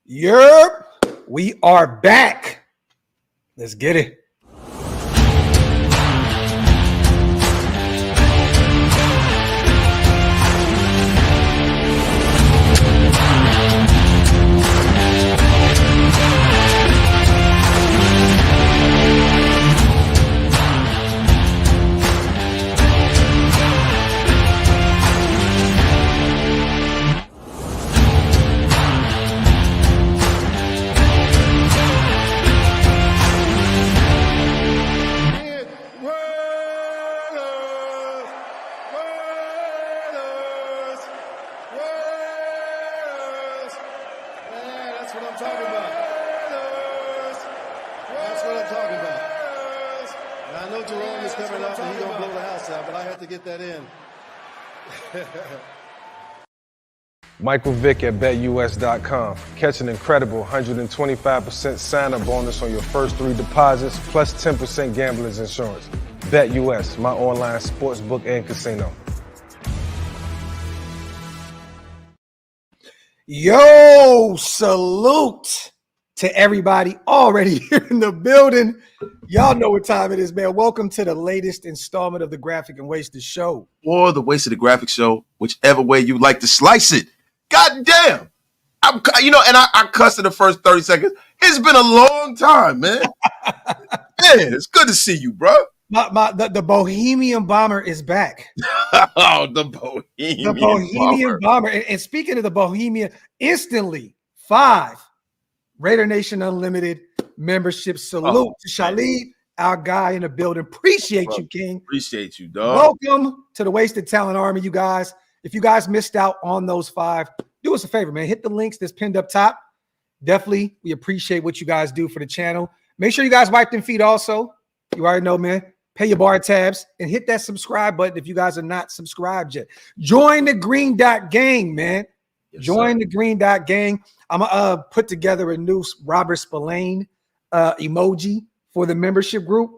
Yep, we are back. Let's get it. Michael Vick at BetUS.com. Catch an incredible 125% sign-up bonus on your first 3 deposits, plus 10% gambler's insurance. BetUS, my online sportsbook and casino. Yo, salute to everybody already here in the building. Y'all know what time it is, man. Welcome to the latest installment of the Graphic and Wasted Show. Or the Wasted the Graphic Show, whichever way you like to slice it. God damn. I cussed in the first 30 seconds. It's been a long time, man. Man, it's good to see you, bro. The Bohemian Bomber is back. Oh, the Bohemian Bomber. And speaking of the Bohemian, instantly 5 Raider Nation Unlimited membership. Salute to Shalid, our guy in the building. Appreciate you, King. Appreciate you, dog. Welcome to the Wasted Talent Army, you guys. If you guys missed out on those 5, do us a favor, man. Hit the links that's pinned up top. Definitely, we appreciate what you guys do for the channel. Make sure you guys wipe them feet also. You already know, man. Pay your bar tabs and hit that subscribe button if you guys are not subscribed yet. Join the Green Dot Gang, man. Yes, Join the Green Dot Gang. I'm going to put together a new Robert Spillane emoji for the membership group.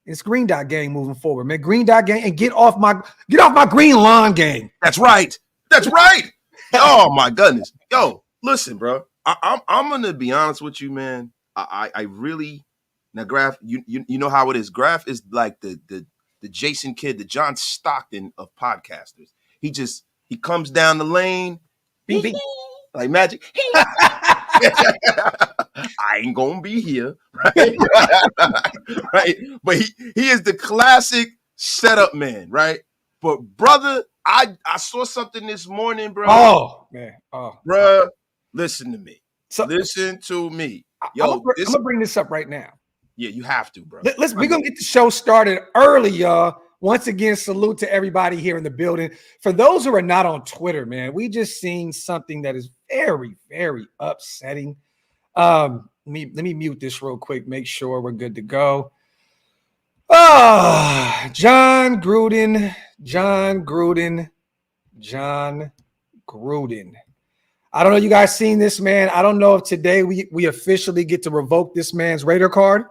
It's Green Dot Gang moving forward, man. Green Dot Gang, and get off my green lawn gang. That's right. Oh my goodness. Yo, listen, bro. I'm gonna be honest with you, man. I really now Graf. You know how it is. Graf is like the Jason Kidd, the John Stockton of podcasters. He comes down the lane, bing, bing, like magic. I ain't gonna be here, right? Right. But he is the classic setup man, right? But brother, I saw something this morning, bro. Oh man, bro, listen to me. Listen to me. Yo, I'm gonna bring this up right now. Yeah, you have to, bro. We're gonna get the show started early, y'all. Once again, salute to everybody here in the building. For those who are not on Twitter, man, we just seen something that is very, very upsetting. Let me mute this real quick, make sure we're good to go. John Gruden. I don't know you guys seen this, man. I don't know if today we officially get to revoke this man's Raider card.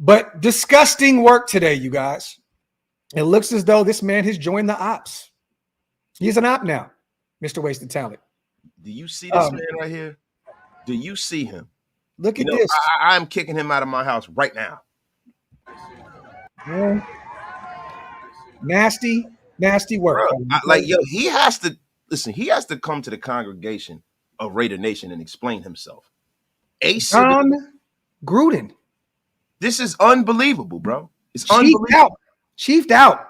But disgusting work today, you guys. It looks as though this man has joined the ops. He's an op now, Mr. Wasted Talent. Do you see this man right here? Do you see him? Look at this. I'm kicking him out of my house right now. Yeah. Nasty work. Bro, he has to listen. He has to come to the congregation of Raider Nation and explain himself. John Gruden. This is unbelievable, bro. It's unbelievable. Chiefed out.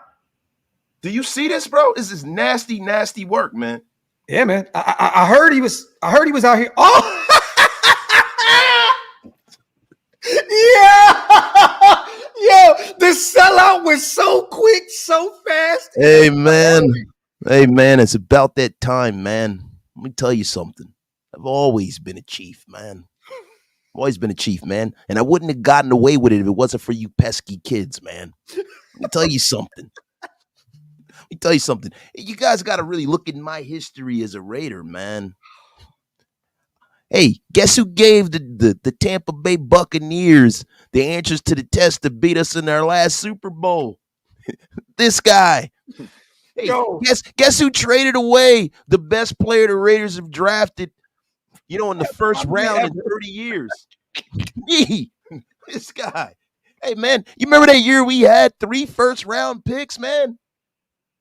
Do you see this, bro? This is nasty work, man. Yeah, man. I heard he was out here. Oh, yeah. Yo, the sellout was so quick, so fast. Hey, man, it's about that time, man. Let me tell you something. I've always been a chief, man. Always been a chief, man. And I wouldn't have gotten away with it if it wasn't for you pesky kids, man. Let me tell you something. You guys got to really look at my history as a Raider, man. Hey, guess who gave the Tampa Bay Buccaneers the answers to the test to beat us in our last Super Bowl? This guy. Hey, guess who traded away the best player the Raiders have drafted, You know, in the first round in 30 years. Me, this guy. Hey, man, you remember that year we had 3 first-round picks, man?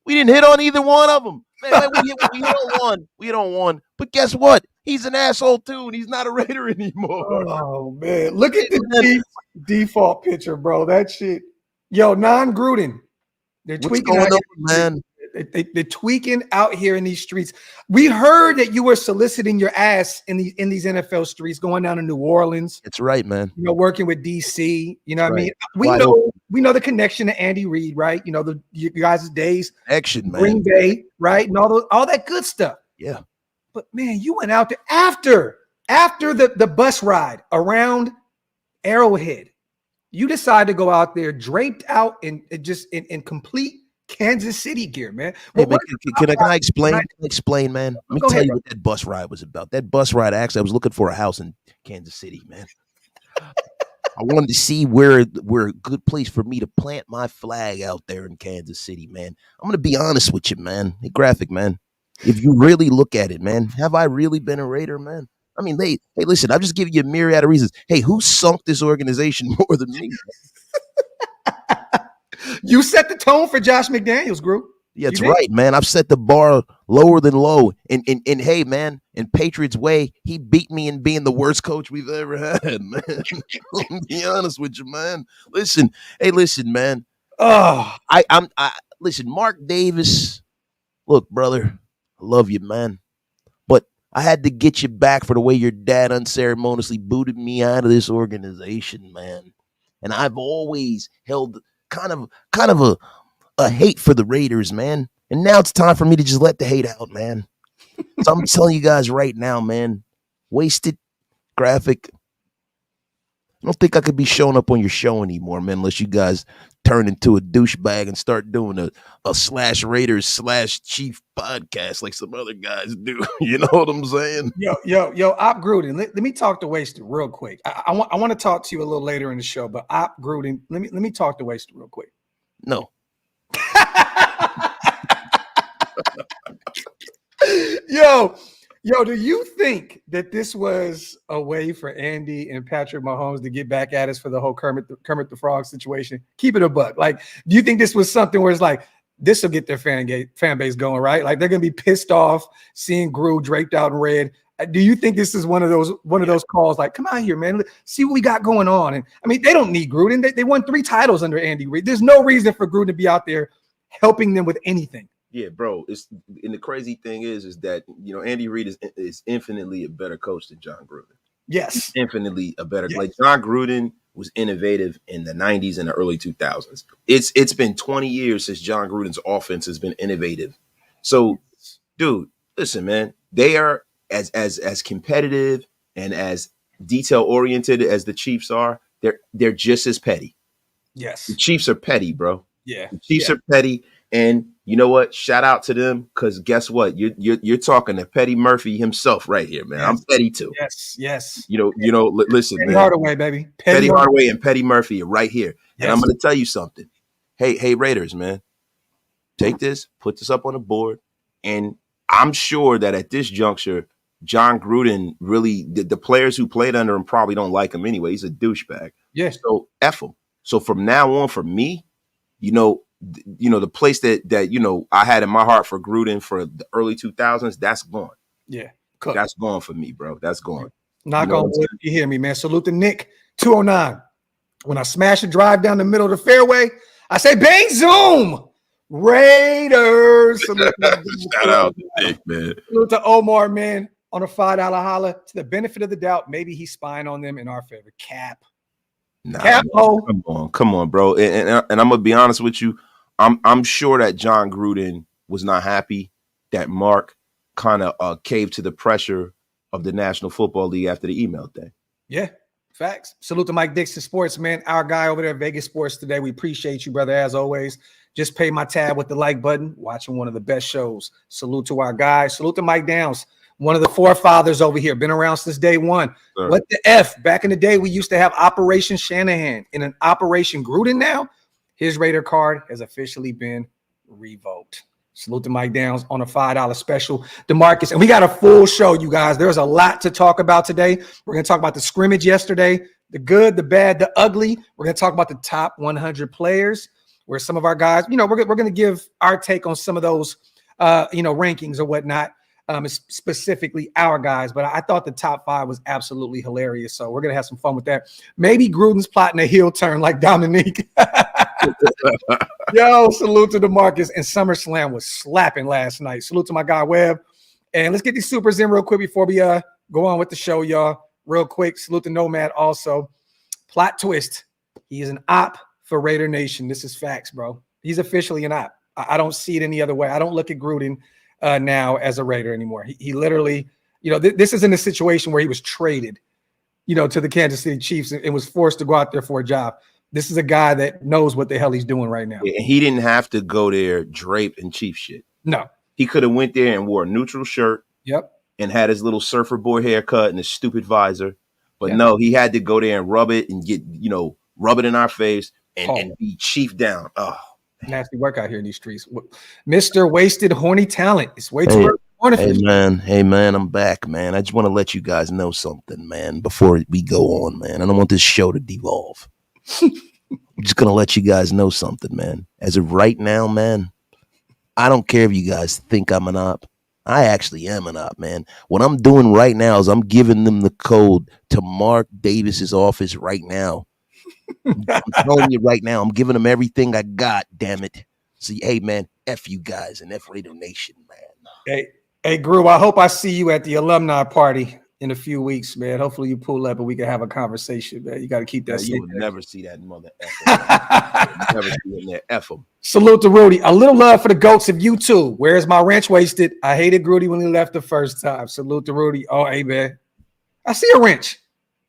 We didn't hit on either one of them. Man, we hit on one. We hit on one. But guess what? He's an asshole, too, and he's not a Raider anymore. Oh, man. Look at the default picture, bro. That shit. Yo, non-Gruden. They're tweaking out here, man. They're tweaking out here in these streets. We heard that you were soliciting your ass in these NFL streets, going down to New Orleans. That's right, man. You know, working with DC. You know what I mean? We know the connection to Andy Reid, right? You know, you guys' days. Action, man. Green Bay, right? And all that good stuff. Yeah. But man, you went out there after the bus ride around Arrowhead. You decided to go out there draped out in complete Kansas City gear, man. Hey, man, can I explain? Can I explain, man? Let me tell you what that bus ride was about. That bus ride, actually, I was looking for a house in Kansas City, man. I wanted to see where a good place for me to plant my flag out there in Kansas City, man. I'm going to be honest with you, man. Hey, Graphic, man. If you really look at it, man, have I really been a Raider, man? I mean, hey, listen, I'll just give you a myriad of reasons. Hey, who sunk this organization more than me? You set the tone for Josh McDaniels, Group. Yeah, that's right, man. I've set the bar lower than low. And hey, man, in Patriots way, he beat me in being the worst coach we've ever had, man. I'll be honest with you, man. Listen, man. Oh, Listen, Mark Davis. Look, brother, I love you, man. But I had to get you back for the way your dad unceremoniously booted me out of this organization, man. And I've always held kind of a hate for the Raiders, man. And now it's time for me to just let the hate out, man. So I'm telling you guys right now, man, wasted Graphic. I don't think I could be showing up on your show anymore, man, unless you guys turn into a douchebag and start doing a /Raiders/Chief podcast like some other guys do. You know what I'm saying? Yo, Op Gruden. Let me talk to Waster real quick. I want to talk to you a little later in the show, but Op Gruden, let me talk to Waster real quick. No. Yo, do you think that this was a way for Andy and Patrick Mahomes to get back at us for the whole Kermit the Frog situation? Keep it a buck. Like, do you think this was something where it's like, this will get their fan base going, right? Like, they're gonna be pissed off seeing Gru draped out in red. Do you think this is one of those calls? Like, come out here, man. See what we got going on. And I mean, they don't need Gruden. They won 3 titles under Andy Reid. There's no reason for Gruden to be out there helping them with anything. Yeah, bro. And the crazy thing is that, you know, Andy Reid is infinitely a better coach than John Gruden. Yes, infinitely a better. Yes. Like, John Gruden was innovative in the 90s and the early 2000s. It's been 20 years since John Gruden's offense has been innovative. So, dude, listen, man. They are as competitive and as detail oriented as the Chiefs are. They're just as petty. Yes, the Chiefs are petty, bro. Yeah, the Chiefs are petty. And you know what? Shout out to them, because guess what? You're talking to Petty Murphy himself right here, man. Yes. I'm petty too. Yes. You know. Listen, Petty man. Hardaway, baby. Petty Hardaway and Petty Murphy are right here. Yes. And I'm going to tell you something. Hey, Raiders, man. Take this, put this up on the board, and I'm sure that at this juncture, John Gruden really the players who played under him probably don't like him anyway. He's a douchebag. Yes. So F him. So from now on, for me, the place that I had in my heart for Gruden for the early 2000s, that's gone. Yeah, that's gone for me, bro. That's gone. Knock on wood, you hear me, man. Salute to Nick 209. When I smash a drive down the middle of the fairway, I say, bang, zoom, Raiders. Shout out to Nick, man. Salute to Omar, man, on a $5 holla. To the benefit of the doubt, maybe he's spying on them in our favor. Cap. Nah, come on, bro. And I'm gonna be honest with you. I'm sure that John Gruden was not happy that Mark kind of caved to the pressure of the National Football League after the email thing. Yeah, facts. Salute to Mike Dixon Sports, man. Our guy over there at Vegas Sports today. We appreciate you, brother, as always. Just pay my tab with the like button. Watching one of the best shows. Salute to our guy. Salute to Mike Downs, one of the forefathers over here. Been around since day one. Sure. What the F? Back in the day, we used to have Operation Shanahan in an Operation Gruden now. His Raider card has officially been revoked. Salute to Mike Downs on a $5 special. DeMarcus, and we got a full show, you guys. There's a lot to talk about today. We're going to talk about the scrimmage yesterday, the good, the bad, the ugly. We're going to talk about the top 100 players, where some of our guys, we're going to give our take on some of those, rankings or whatnot, specifically our guys. But I thought the top 5 was absolutely hilarious. So we're going to have some fun with that. Maybe Gruden's plotting a heel turn like Dominique. Yo, salute to DeMarcus. And SummerSlam was slapping last night. Salute to my guy Webb. And let's get these supers in real quick before we go on with the show, y'all. Real quick. Salute to Nomad also. Plot twist. He is an op for Raider Nation. This is facts, bro. He's officially an op. I don't see it any other way. I don't look at Gruden now as a Raider anymore. He literally, this isn't a situation where he was traded, to the Kansas City Chiefs and was forced to go out there for a job. This is a guy that knows what the hell he's doing right now. Yeah, he didn't have to go there draped in Chief shit. No. He could have went there and wore a neutral shirt. Yep. And had his little surfer boy haircut and his stupid visor. But no, he had to go there and rub it and get, rub it in our face and be Chief down. Oh, nasty work out here in these streets. Mr. Wasted Horny Talent. It's way too early. Hey, man, I'm back, man. I just want to let you guys know something, man, before we go on, man. I don't want this show to devolve. I'm just going to let you guys know something, man. As of right now, man, I don't care if you guys think I'm an op. I actually am an op, man. What I'm doing right now is I'm giving them the code to Mark Davis's office right now. I'm telling you right now, I'm giving them everything I got, damn it. So, hey, man, F you guys and F Raider Nation, man. Hey, Gru, I hope I see you at the alumni party in a few weeks, man. Hopefully you pull up and we can have a conversation, man. You got to keep that. You would never see that mother effer. Never see him there. F him. Salute to Rudy. A little love for the goats of you too. Where's my wrench wasted? I hated Grudy when he left the first time. Salute to Rudy. Oh, hey, man. I see a wrench.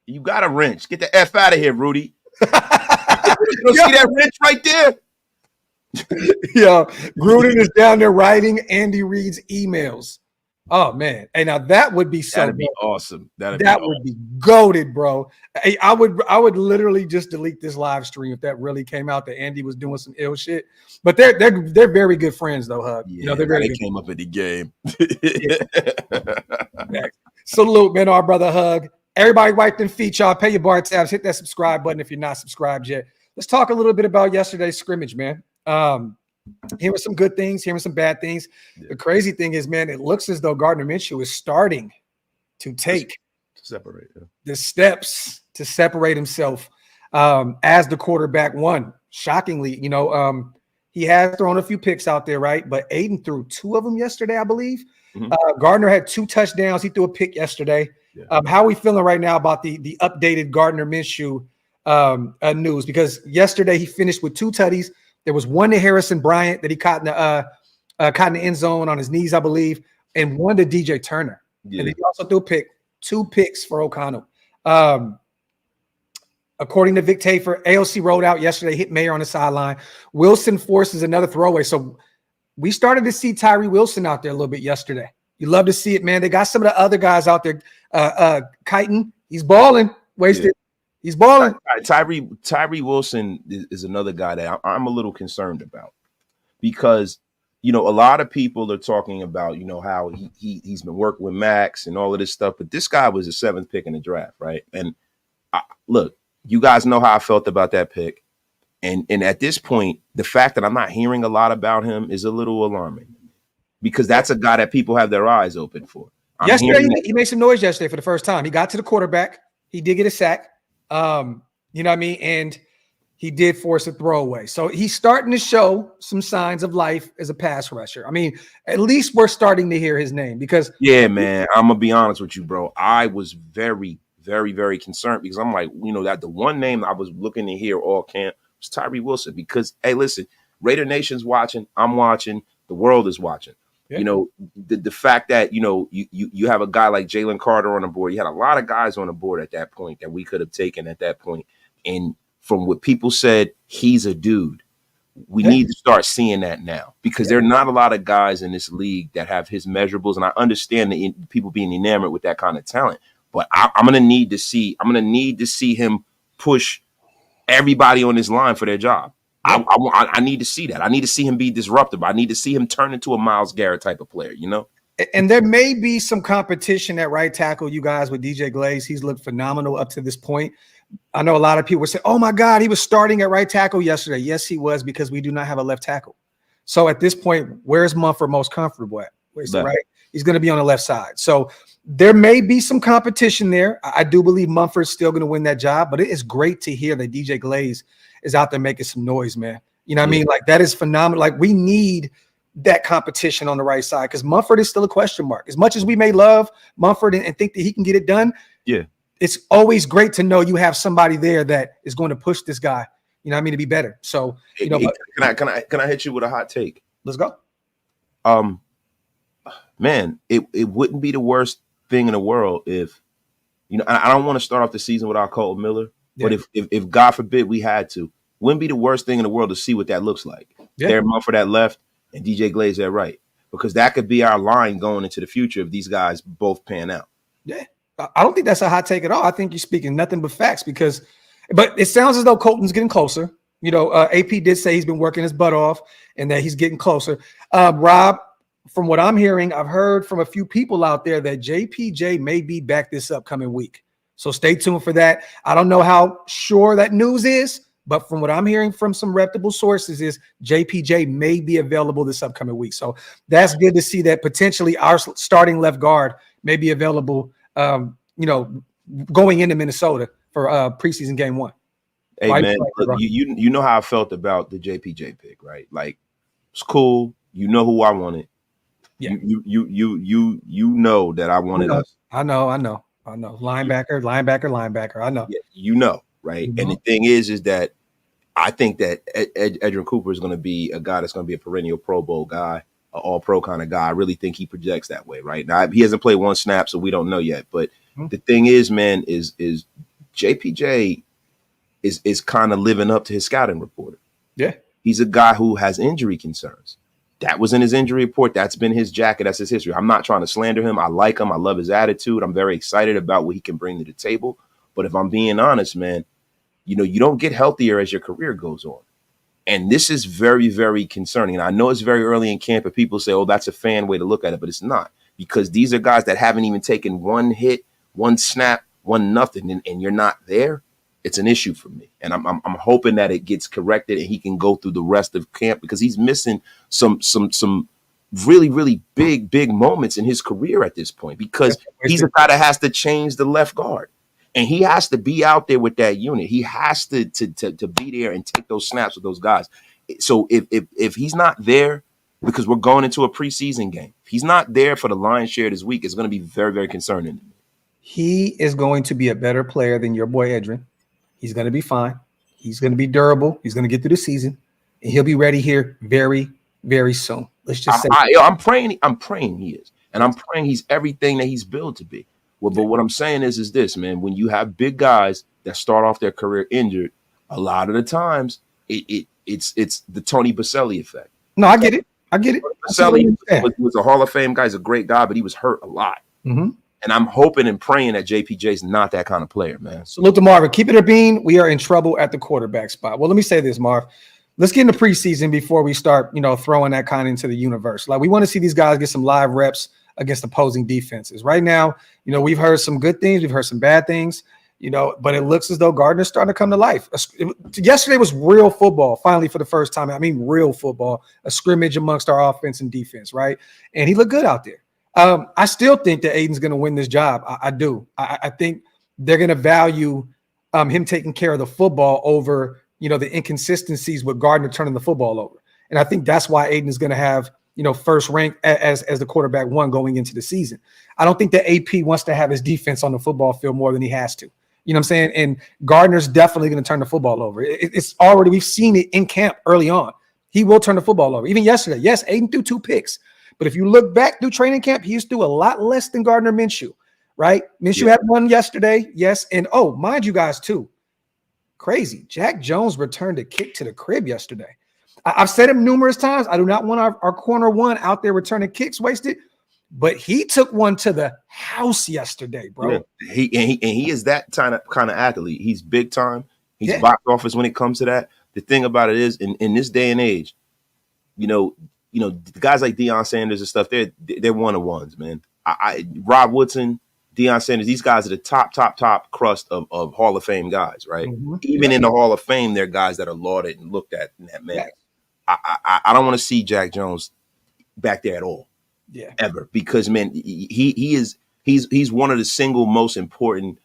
You got a wrench. Get the F out of here, Rudy. You don't see that wrench right there? Yo, Gruden is down there writing Andy Reid's emails. Oh man, hey, now that would be so. That'd be awesome. That would be goated, bro. Hey, I would literally just delete this live stream if that really came out that Andy was doing some ill shit. But they're very good friends though, Hug. Yeah, they're very they good. Came up at the game. Salute, man, our brother Hug. Everybody wipe them feet, y'all. Pay your bar tabs. Hit that subscribe button if you're not subscribed yet. Let's talk a little bit about yesterday's scrimmage, man. Here were some good things, here were some bad things. Yeah. The crazy thing is, man, it looks as though Gardner Minshew is starting to take the steps to separate himself as the quarterback one. Shockingly, he has thrown a few picks out there, right? But Aidan threw 2 of them yesterday, I believe. Mm-hmm. Gardner had 2 touchdowns. He threw a pick yesterday. Yeah. How are we feeling right now about the updated Gardner Minshew news? Because yesterday he finished with 2 tutties. There was 1 to Harrison Bryant that he caught in the end zone on his knees, I believe, and 1 to DJ Turner. Yeah. And he also threw 2 picks for O'Connell. According to Vic Tafer, AOC rolled out yesterday, hit Mayer on the sideline. Wilson forces another throwaway. So we started to see Tyree Wilson out there a little bit yesterday. You love to see it, man. They got some of the other guys out there. Kiting, he's balling. Wasted. Yeah. He's balling. Tyree Wilson is another guy that I'm a little concerned about because, a lot of people are talking about, how he's been working with Max and all of this stuff. But this guy was the 7th pick in the draft, right? And look, you guys know how I felt about that pick. And at this point, the fact that I'm not hearing a lot about him is a little alarming because that's a guy that people have their eyes open for. Yesterday, he made some noise yesterday for the first time. He got to the quarterback. He did get a sack. You know what I mean? And he did force a throwaway. So he's starting to show some signs of life as a pass rusher. I mean, at least we're starting to hear his name because. Yeah, man, I'm going to be honest with you, bro. I was very, very, very concerned because I'm like, that the one name I was looking to hear all camp was Tyree Wilson because, hey, listen, Raider Nation's watching. I'm watching. The world is watching. Yeah. The fact that, you have a guy like Jalen Carter on the board. You had a lot of guys on the board at that point that we could have taken at that point. And from what people said, he's a dude. We need to start seeing that now because there are not a lot of guys in this league that have his measurables. And I understand the people being enamored with that kind of talent. But I'm going to need to see him push everybody on this line for their job. I need to see that. I need to see him be disruptive. I need to see him turn into a Myles Garrett type of player, you know? And there may be some competition at right tackle, you guys, with DJ Glaze. He's looked phenomenal up to this point. I know a lot of people say, oh, my God, he was starting at right tackle yesterday. Yes, he was, because we do not have a left tackle. So at this point, where's Munford most comfortable at? Right? He's going to be on the left side. So there may be some competition there. I do believe Munford's still going to win that job, but it is great to hear that DJ Glaze is out there making some noise, man. You know what I mean? Like, that is phenomenal. Like, we need that competition on the right side, because Munford is still a question mark. As much as we may love Munford and think that he can get it done, it's always great to know you have somebody there that is going to push this guy, you know what I mean, to be better. So, you know, can I hit you with a hot take? Let's go. Man, it wouldn't be the worst thing in the world if, you know, I don't want to start off the season without Colton Miller, but if God forbid we had to, wouldn't be the worst thing in the world to see what that looks like. Darren Munford at left and DJ Glaze at right, because that could be our line going into the future if these guys both pan out. Yeah, I don't think that's a hot take at all. I think you're speaking nothing but facts, but it sounds as though Colton's getting closer. You know, AP did say he's been working his butt off and that he's getting closer. Rob, from what I'm hearing, I've heard from a few people out there that JPJ may be back this upcoming week. So stay tuned for that. I don't know how sure that news is, but from what I'm hearing from some reputable sources is JPJ may be available this upcoming week. So that's good to see that potentially our starting left guard may be available, you know, going into Minnesota for preseason game 1. Hey, man, look, you know how I felt about the JPJ pick, right? Like, it's cool. You know who I wanted. Yeah. You know that I wanted us. I know. Linebacker. I know. Yeah, you know, right? And the thing is that I think that Edgerrin Cooper is going to be a guy that's going to be a perennial Pro Bowl guy, an all-pro kind of guy. I really think he projects that way, right? Now, he hasn't played one snap, so we don't know yet. But the thing is, man, is JPJ is kind of living up to his scouting report. Yeah. He's a guy who has injury concerns. That was in his injury report. That's been his jacket. That's his history. I'm not trying to slander him. I like him. I love his attitude. I'm very excited about what he can bring to the table. But if I'm being honest, man, you know, you don't get healthier as your career goes on. And this is very, very concerning. And I know it's very early in camp, and people say, oh, that's a fan way to look at it. But it's not, because these are guys that haven't even taken one hit, one snap, one nothing, and you're not there. It's an issue for me, and I'm hoping that it gets corrected and he can go through the rest of camp, because he's missing some really, really big moments in his career at this point, because he's a guy that has to change the left guard, and he has to be out there with that unit. He has to be there and take those snaps with those guys. So if he's not there, because we're going into a preseason game, if he's not there for the lion's share this week, it's going to be very, very concerning to me. He is going to be a better player than your boy Edgerrin. He's going to be fine. He's going to be durable. He's going to get through the season, and he'll be ready here very, very soon. Let's just say I'm praying he is, and I'm praying he's everything that he's built to be. Well, but what I'm saying is this, man. When you have big guys that start off their career injured, a lot of the times it's the Tony Baselli effect. No, I get it. Baselli was a Hall of Fame guy. He's a great guy, but he was hurt a lot. Mm-hmm. And I'm hoping and praying that JPJ's not that kind of player, man. Salute to Marvin. Keep it or bean. We are in trouble at the quarterback spot. Well, let me say this, Marv. Let's get into preseason before we start, you know, throwing that kind of into the universe. Like, we want to see these guys get some live reps against opposing defenses. Right now, you know, we've heard some good things. We've heard some bad things, you know, but it looks as though Gardner's starting to come to life. Yesterday was real football, finally, for the first time. I mean, real football, a scrimmage amongst our offense and defense, right? And he looked good out there. I still think that Aidan's going to win this job. I do. I think they're going to value him taking care of the football over, you know, the inconsistencies with Gardner turning the football over. And I think that's why Aidan is going to have, you know, first rank as the quarterback one going into the season. I don't think that AP wants to have his defense on the football field more than he has to. You know what I'm saying? And Gardner's definitely going to turn the football over. It's already, we've seen it in camp early on. He will turn the football over. Even yesterday, yes, Aidan threw 2 picks. But if you look back through training camp, he used to do a lot less than Gardner Minshew, right? Minshew had one yesterday, yes. And, oh, mind you guys, too, crazy. Jack Jones returned a kick to the crib yesterday. I've said him numerous times. I do not want our corner one out there returning kicks wasted, but he took one to the house yesterday, bro. Yeah. He is that kind of athlete. He's big time. He's box office when it comes to that. the thing about it is in this day and age, the guys like Deion Sanders and stuff, they're one-on-ones, man. Rob Woodson, Deion Sanders, these guys are the top crust of Hall of Fame guys, right? Mm-hmm. Even in the Hall of Fame, they're guys that are lauded and looked at in that manner. I don't want to see Jack Jones back there at all, ever, because man, he's one of the single most important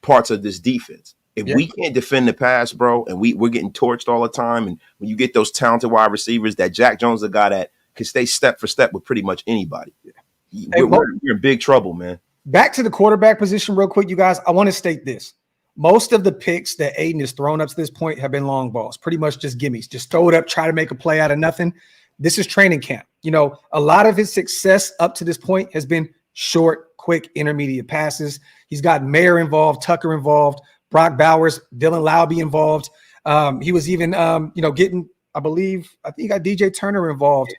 parts of this defense. If we can't defend the pass, bro, and we're getting torched all the time, and when you get those talented wide receivers, that Jack Jones is a guy that can stay step for step with pretty much anybody. We're in big trouble, man. Back to the quarterback position real quick, you guys. I want to state this. Most of the picks that Aidan has thrown up to this point have been long balls, pretty much just gimmies. Just throw it up, try to make a play out of nothing. This is training camp. A lot of his success up to this point has been short, quick, intermediate passes. He's got Mayer involved, Tucker involved, Brock Bowers, Dylan Lowby involved. He was even, getting, I think he got DJ Turner involved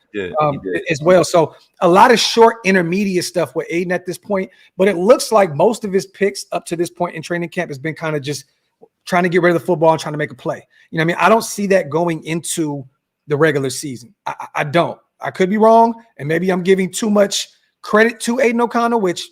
as well. So a lot of short, intermediate stuff with Aidan at this point. But it looks like most of his picks up to this point in training camp has been kind of just trying to get rid of the football and trying to make a play. I don't see that going into the regular season. I don't. I could be wrong, and maybe I'm giving too much credit to Aidan O'Connell, which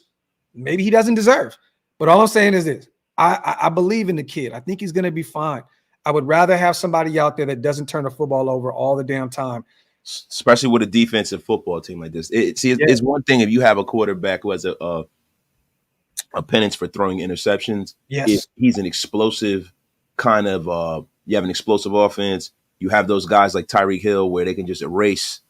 maybe he doesn't deserve. But all I'm saying is this. I believe in the kid. I think he's going to be fine. I would rather have somebody out there that doesn't turn the football over all the damn time. Especially with a defensive football team like this. It's one thing if you have a quarterback who has a penance for throwing interceptions. Yes. If he's an explosive kind of you have an explosive offense. You have those guys like Tyreek Hill where they can just erase,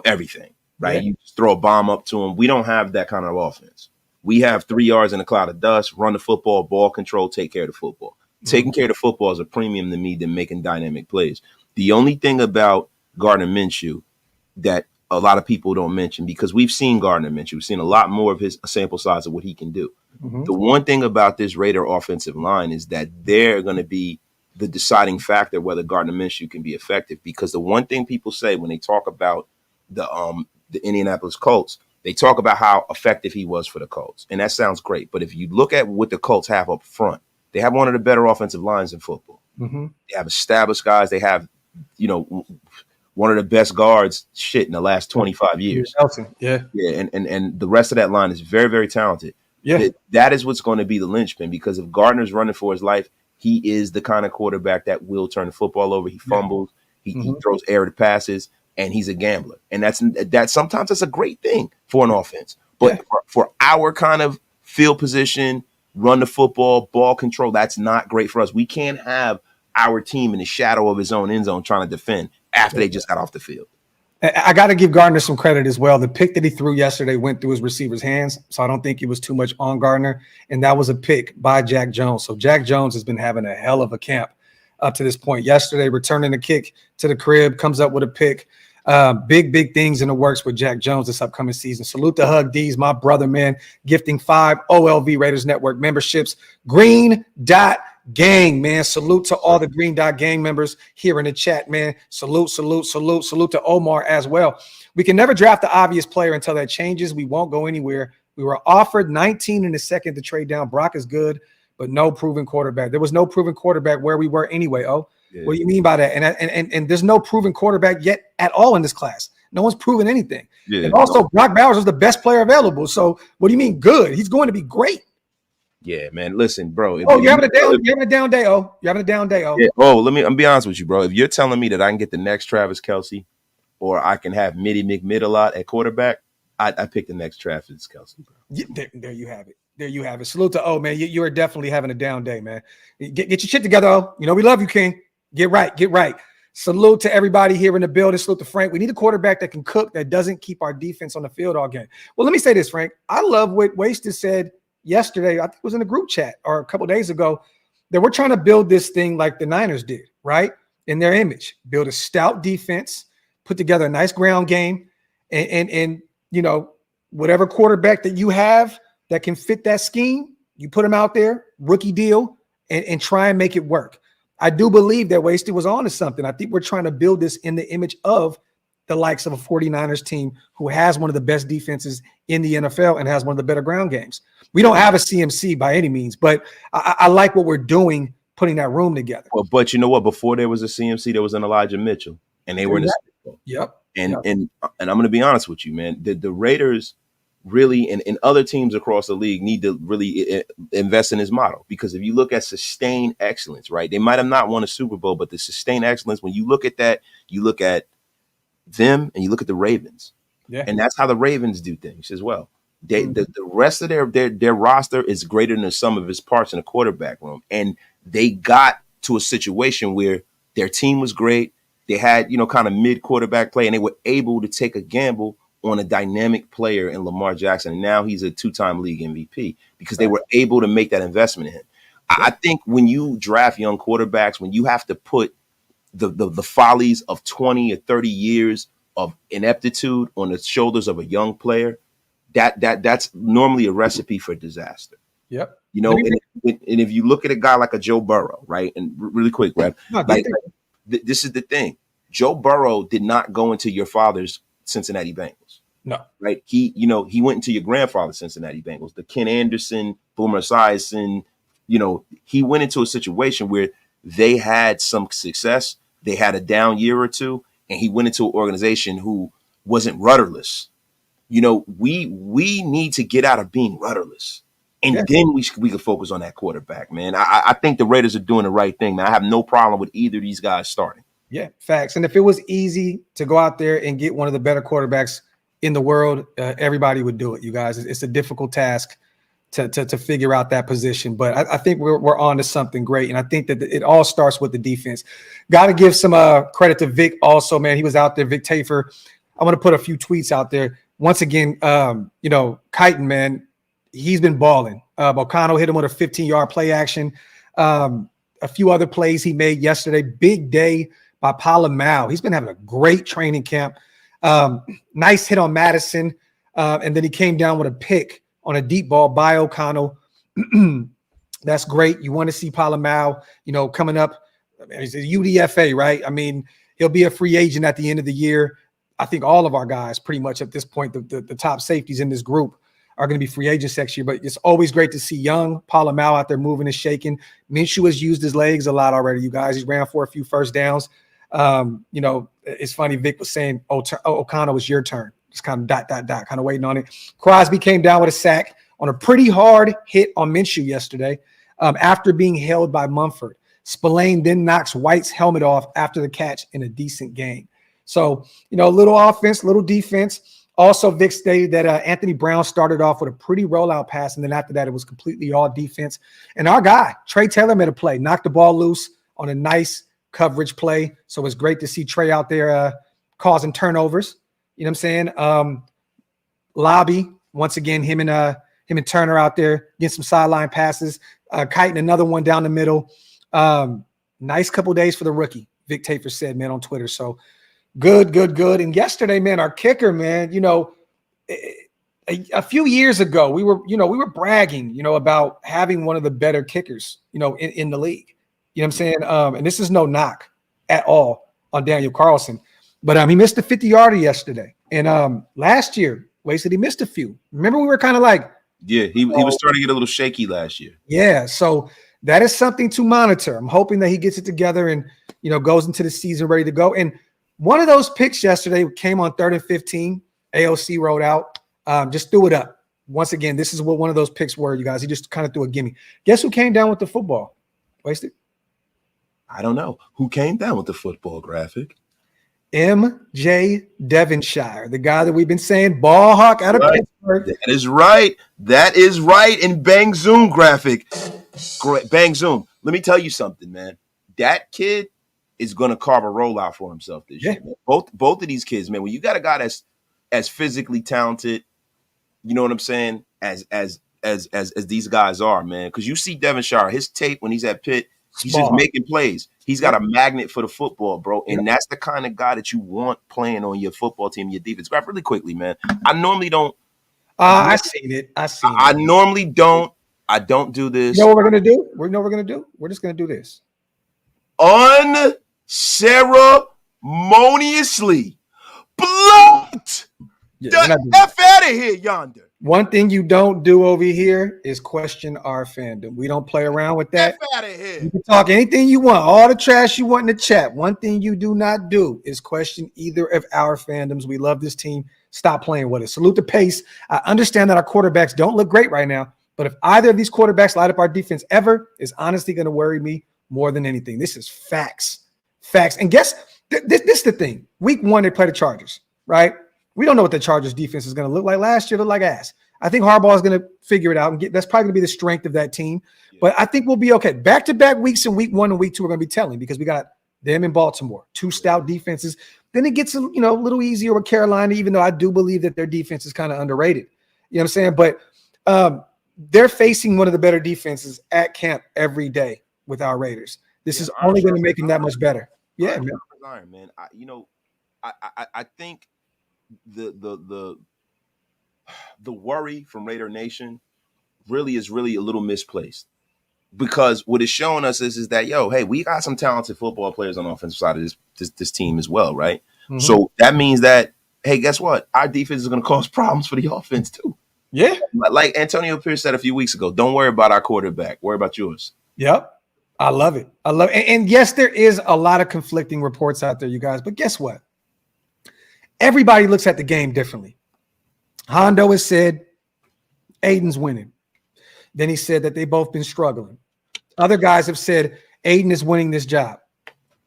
everything, right? Yeah. You just throw a bomb up to them. We don't have that kind of offense. We have 3 yards in a cloud of dust, run the football, ball control, take care of the football. Mm-hmm. Taking care of the football is a premium to me than making dynamic plays. The only thing about Gardner Minshew that a lot of people don't mention, because we've seen Gardner Minshew, we've seen a lot more of his sample size of what he can do. Mm-hmm. The one thing about this Raider offensive line is that they're going to be the deciding factor whether Gardner Minshew can be effective, because the one thing people say when they talk about the Indianapolis Colts, they talk about how effective he was for the Colts, and that sounds great. But if you look at what the Colts have up front, they have one of the better offensive lines in football. Mm-hmm. They have established guys. They have, one of the best guards in the last 25 years. Yeah. And the rest of that line is very, very talented. Yeah. That is what's going to be the linchpin, because if Gardner's running for his life, he is the kind of quarterback that will turn the football over. He fumbles, he throws errant passes, and he's a gambler. And that's sometimes that's a great thing for an offense. But for our kind of field position, run the football, ball control, that's not great for us. We can't have our team in the shadow of his own end zone trying to defend after they just got off the field. I got to give Gardner some credit as well. The pick that he threw yesterday went through his receiver's hands, so I don't think it was too much on Gardner. And that was a pick by Jack Jones. So Jack Jones has been having a hell of a camp up to this point. Yesterday, returning the kick to the crib, comes up with a pick. Big things in the works with Jack Jones this upcoming season. Salute to Hug D's, my brother, man, gifting 5 OLV Raiders Network memberships. Green Dot Gang, man. Salute to all the Green Dot Gang members here in the chat, man. Salute to Omar as well. We can never draft the obvious player until that changes. We won't go anywhere. We were offered 19 in the second to trade down. Brock is good, but no proven quarterback. There was no proven quarterback where we were anyway. Yeah. What do you mean by that? And there's no proven quarterback yet at all in this class. No one's proven anything. Yeah. And also, Brock Bowers was the best player available. So what do you mean good? He's going to be great. Yeah, man. Listen, bro. You're having a down day, You're having a down day, Yeah. I'm be honest with you, bro. If you're telling me that I can get the next Travis Kelce, or I can have Mitty McMid a lot at quarterback, I pick the next Travis Kelce, bro. Yeah, there you have it. There you have it. Salute to man. You are definitely having a down day, man. Get your shit together, we love you, King. Get right. Salute to everybody here in the building. Salute to Frank. We need a quarterback that can cook, that doesn't keep our defense on the field all game. Well, let me say this, Frank. I love what Wasted said yesterday. I think it was in the group chat or a couple of days ago, that we're trying to build this thing like the Niners did, right? In their image, build a stout defense, put together a nice ground game, and whatever quarterback that you have that can fit that scheme, you put him out there, rookie deal, and try and make it work. I do believe that Wasted was on to something. I think we're trying to build this in the image of the likes of a 49ers team who has one of the best defenses in the NFL and has one of the better ground games. We don't have a CMC by any means, but I like what we're doing putting that room together. But you know what? Before there was a CMC, there was an Elijah Mitchell, and they were in the Super Bowl. Yep. And I'm going to be honest with you, man. The Raiders really and other teams across the league need to really invest in this model, because if you look at sustained excellence, right? They might have not won a Super Bowl, but the sustained excellence, when you look at that, you look at them and you look at the Ravens. Yeah. And that's how the Ravens do things as well. The rest of their roster is greater than the sum of its parts in the quarterback room. And they got to a situation where their team was great. They had, kind of mid quarterback play, and they were able to take a gamble on a dynamic player in Lamar Jackson. And now he's a 2-time league MVP because they were able to make that investment in him. I think when you draft young quarterbacks, when you have to put the follies of 20 or 30 years of ineptitude on the shoulders of a young player, that's normally a recipe for disaster. Yep. And if you look at a guy like a Joe Burrow, right? And really quick, Rev, this is the thing. Joe Burrow did not go into your father's Cincinnati Bengals. No. Right? He went into your grandfather's Cincinnati Bengals, the Ken Anderson, Boomer Esiason. He went into a situation where they had some success. They had a down year or two, and he went into an organization who wasn't rudderless. We need to get out of being rudderless. And then we can focus on that quarterback, man. I think the Raiders are doing the right thing, man. I have no problem with either of these guys starting. Yeah, facts. And if it was easy to go out there and get one of the better quarterbacks in the world, everybody would do it, you guys. It's a difficult task to figure out that position. But I think we're on to something great. And I think that it all starts with the defense. Got to give some credit to Vic also, man. He was out there, Vic Thayer. I want to put a few tweets out there. Once again, Kitan, man, he's been balling. Bocano hit him with a 15-yard play action. A few other plays he made yesterday. Big day by Palamau. He's been having a great training camp. Nice hit on Madison. And then he came down with a pick on a deep ball by O'Connell. That's great. You want to see Palamau, coming up. He's a UDFA, right? I mean, he'll be a free agent at the end of the year. I think all of our guys pretty much at this point, the top safeties in this group are going to be free agents next year. But it's always great to see young Palamau out there moving and shaking. Minshew has used his legs a lot already, you guys. He ran for a few first downs. It's funny. Vic was saying, O'Connell, was your turn. Just kind of kind of waiting on it. Crosby came down with a sack on a pretty hard hit on Minshew yesterday after being held by Munford. Spillane then knocks White's helmet off after the catch in a decent game. So, a little offense, little defense. Also, Vic stated that Anthony Brown started off with a pretty rollout pass, and then after that, it was completely all defense. And our guy, Trey Taylor, made a play, knocked the ball loose on a nice coverage play. So it's great to see Trey out there causing turnovers. You know what I'm saying? Lobby, once again, him and Turner out there getting some sideline passes. Kiting another one down the middle. Nice couple days for the rookie, Vic Thayer said, man, on Twitter. So good. And yesterday, man, our kicker, man, a few years ago, we were bragging, about having one of the better kickers, in the league. You know what I'm saying? And this is no knock at all on Daniel Carlson, but he missed a 50-yarder yesterday. And last year, he missed a few. Remember, we were kind of like, yeah, he was starting to get a little shaky last year. Yeah, so that is something to monitor. I'm hoping that he gets it together and goes into the season ready to go. And one of those picks yesterday came on 3rd and 15. AOC wrote out, just threw it up. Once again, this is what one of those picks were, you guys. He just kind of threw a gimme. Guess who came down with the football? Wasted? I don't know. Who came down with the football, Graphic? MJ Devonshire, the guy that we've been saying, ball hawk out of Pittsburgh. That is right. And Bang Zoom, Graphic. Great. Bang Zoom. Let me tell you something, man. That kid is going to carve a rollout for himself this year. Man. Both of these kids, man. When you got a guy that's as physically talented, you know what I'm saying, as these guys are, man. Because you see Devonshire, his tape when he's at Pitt, he's just making plays. He's got a magnet for the football, bro. And that's the kind of guy that you want playing on your football team, your defense. Grab really quickly, man. I normally don't. I seen it. I normally don't. I don't do this. You know what we're going to do? We're just going to do this. Unceremoniously blunt Yeah, we're not doing F out of here, yonder. One thing you don't do over here is question our fandom. We don't play around with that. F out of here. You can talk anything you want, all the trash you want in the chat. One thing you do not do is question either of our fandoms. We love this team. Stop playing with it. Salute the pace. I understand that our quarterbacks don't look great right now, but if either of these quarterbacks light up our defense ever, is honestly going to worry me more than anything. This is facts. Facts. And guess this is the thing. Week 1, they play the Chargers, right? We don't know what the Chargers defense is going to look like. Last year, looked like ass. I think Harbaugh is going to figure it out, and that's probably going to be the strength of that team. Yeah. But I think we'll be okay. Back-to-back weeks in week 1 and week 2 are going to be telling because we got them in Baltimore, 2 stout defenses. Then it gets a little easier with Carolina, even though I do believe that their defense is kind of underrated. You know what I'm saying? But they're facing one of the better defenses at camp every day with our Raiders. This is only going to make them that much better. Yeah, man. Iron, man. I think the worry from Raider Nation really is a little misplaced, because what it's showing us is that, hey, we got some talented football players on the offensive side of this team as well, right? Mm-hmm. So that means that, hey, guess what? Our defense is going to cause problems for the offense too. Yeah. Like Antonio Pierce said a few weeks ago, don't worry about our quarterback. Worry about yours. Yep. I love it. And yes, there is a lot of conflicting reports out there, you guys, but guess what? Everybody looks at the game differently. Hondo has said Aidan's winning. Then he said that they've both been struggling. Other guys have said Aidan is winning this job.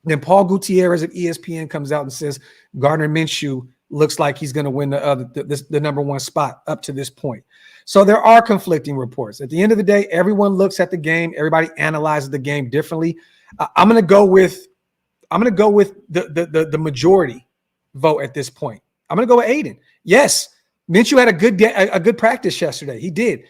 Then Paul Gutierrez at ESPN comes out and says Gardner Minshew looks like he's going to win the number 1 spot up to this point. So there are conflicting reports. At the end of the day, everyone looks at the game. Everybody analyzes the game differently. I'm going to go with the majority vote at this point. I'm going to go with Aidan. Yes, Minshew had a good practice yesterday. He did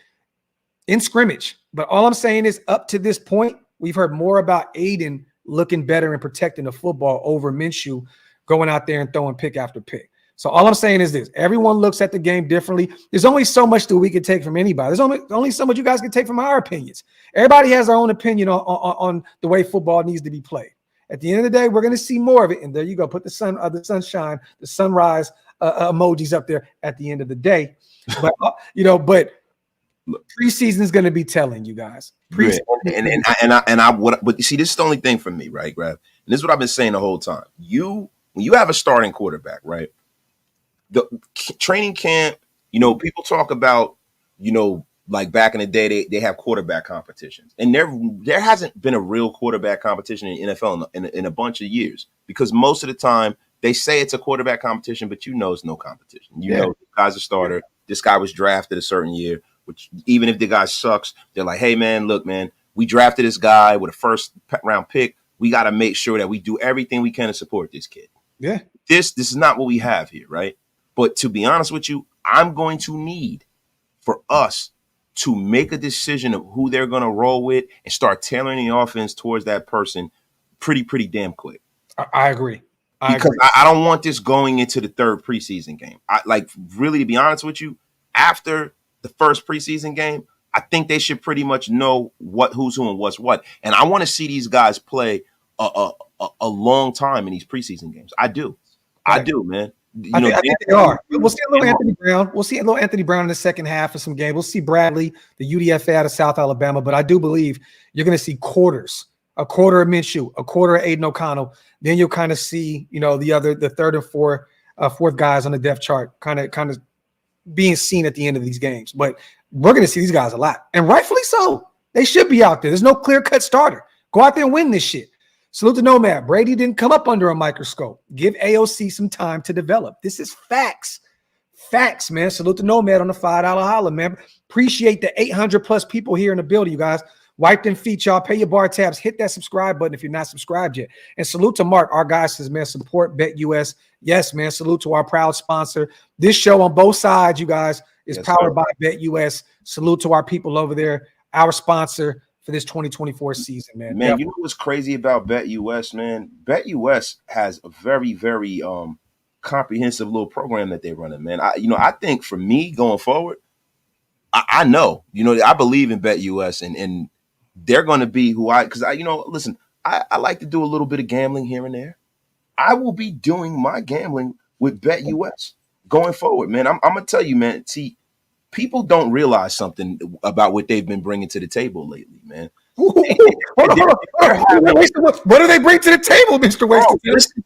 in scrimmage. But all I'm saying is, up to this point, we've heard more about Aidan looking better and protecting the football over Minshew going out there and throwing pick after pick. So all I'm saying is this: everyone looks at the game differently. There's only so much that we can take from anybody. There's only so much you guys can take from our opinions. Everybody has their own opinion on the way football needs to be played. At the end of the day, we're going to see more of it. And there you go. Put the sunshine, the sunrise emojis up there at the end of the day. But, but preseason is going to be telling you guys. But you see, this is the only thing for me, right, Graf? And this is what I've been saying the whole time. When you have a starting quarterback, right? The training camp, people talk about, like back in the day, they have quarterback competitions, and there hasn't been a real quarterback competition in the NFL in a bunch of years, because most of the time they say it's a quarterback competition, but it's no competition. The guy's a starter. This guy was drafted a certain year, which even if the guy sucks, they're like, hey man, look man, we drafted this guy with a first round pick. We got to make sure that we do everything we can to support this kid. Yeah, this is not what we have here, right? But to be honest with you, I'm going to need for us to make a decision of who they're going to roll with and start tailoring the offense towards that person pretty damn quick. I agree. Because I don't want this going into the 3rd preseason game. Really, to be honest with you, after the first preseason game, I think they should pretty much know who's who and what's what. And I want to see these guys play a long time in these preseason games. I do. Right. I do, man. I think they are. We'll see a little Anthony Brown. We'll see a little Anthony Brown in the second half of some game. We'll see Bradley, the UDFA out of South Alabama. But I do believe you're going to see quarters, a quarter of Minshew, a quarter of Aidan O'Connell. Then you'll kind of see, the 3rd and 4th guys on the depth chart kind of being seen at the end of these games. But we're going to see these guys a lot, and rightfully so. They should be out there. There's no clear-cut starter. Go out there and win this shit. Salute to Nomad. Brady didn't come up under a microscope. Give AOC some time to develop. This is facts. Facts, man. Salute to Nomad on the $5 holla, man. Appreciate the 800+ people here in the building, you guys. Wipe them feet, y'all. Pay your bar tabs. Hit that subscribe button if you're not subscribed yet. And salute to Mark. Our guy says, man, support BetUS. Yes, man. Salute to our proud sponsor. This show on both sides, you guys, is powered by BetUS. Salute to our people over there, our sponsor for this 2024 season, man. Man, you know what's crazy about BetUS, man? BetUS has a very, very comprehensive little program that they're running, man. I think for me going forward, I know, I believe in BetUS, and they're going to be listen, I like to do a little bit of gambling here and there. I will be doing my gambling with BetUS. going forward, man. I'm gonna tell you, man. See, people don't realize something about what they've been bringing to the table lately, man. Hold on. What do they bring to the table, Mr. Wasted?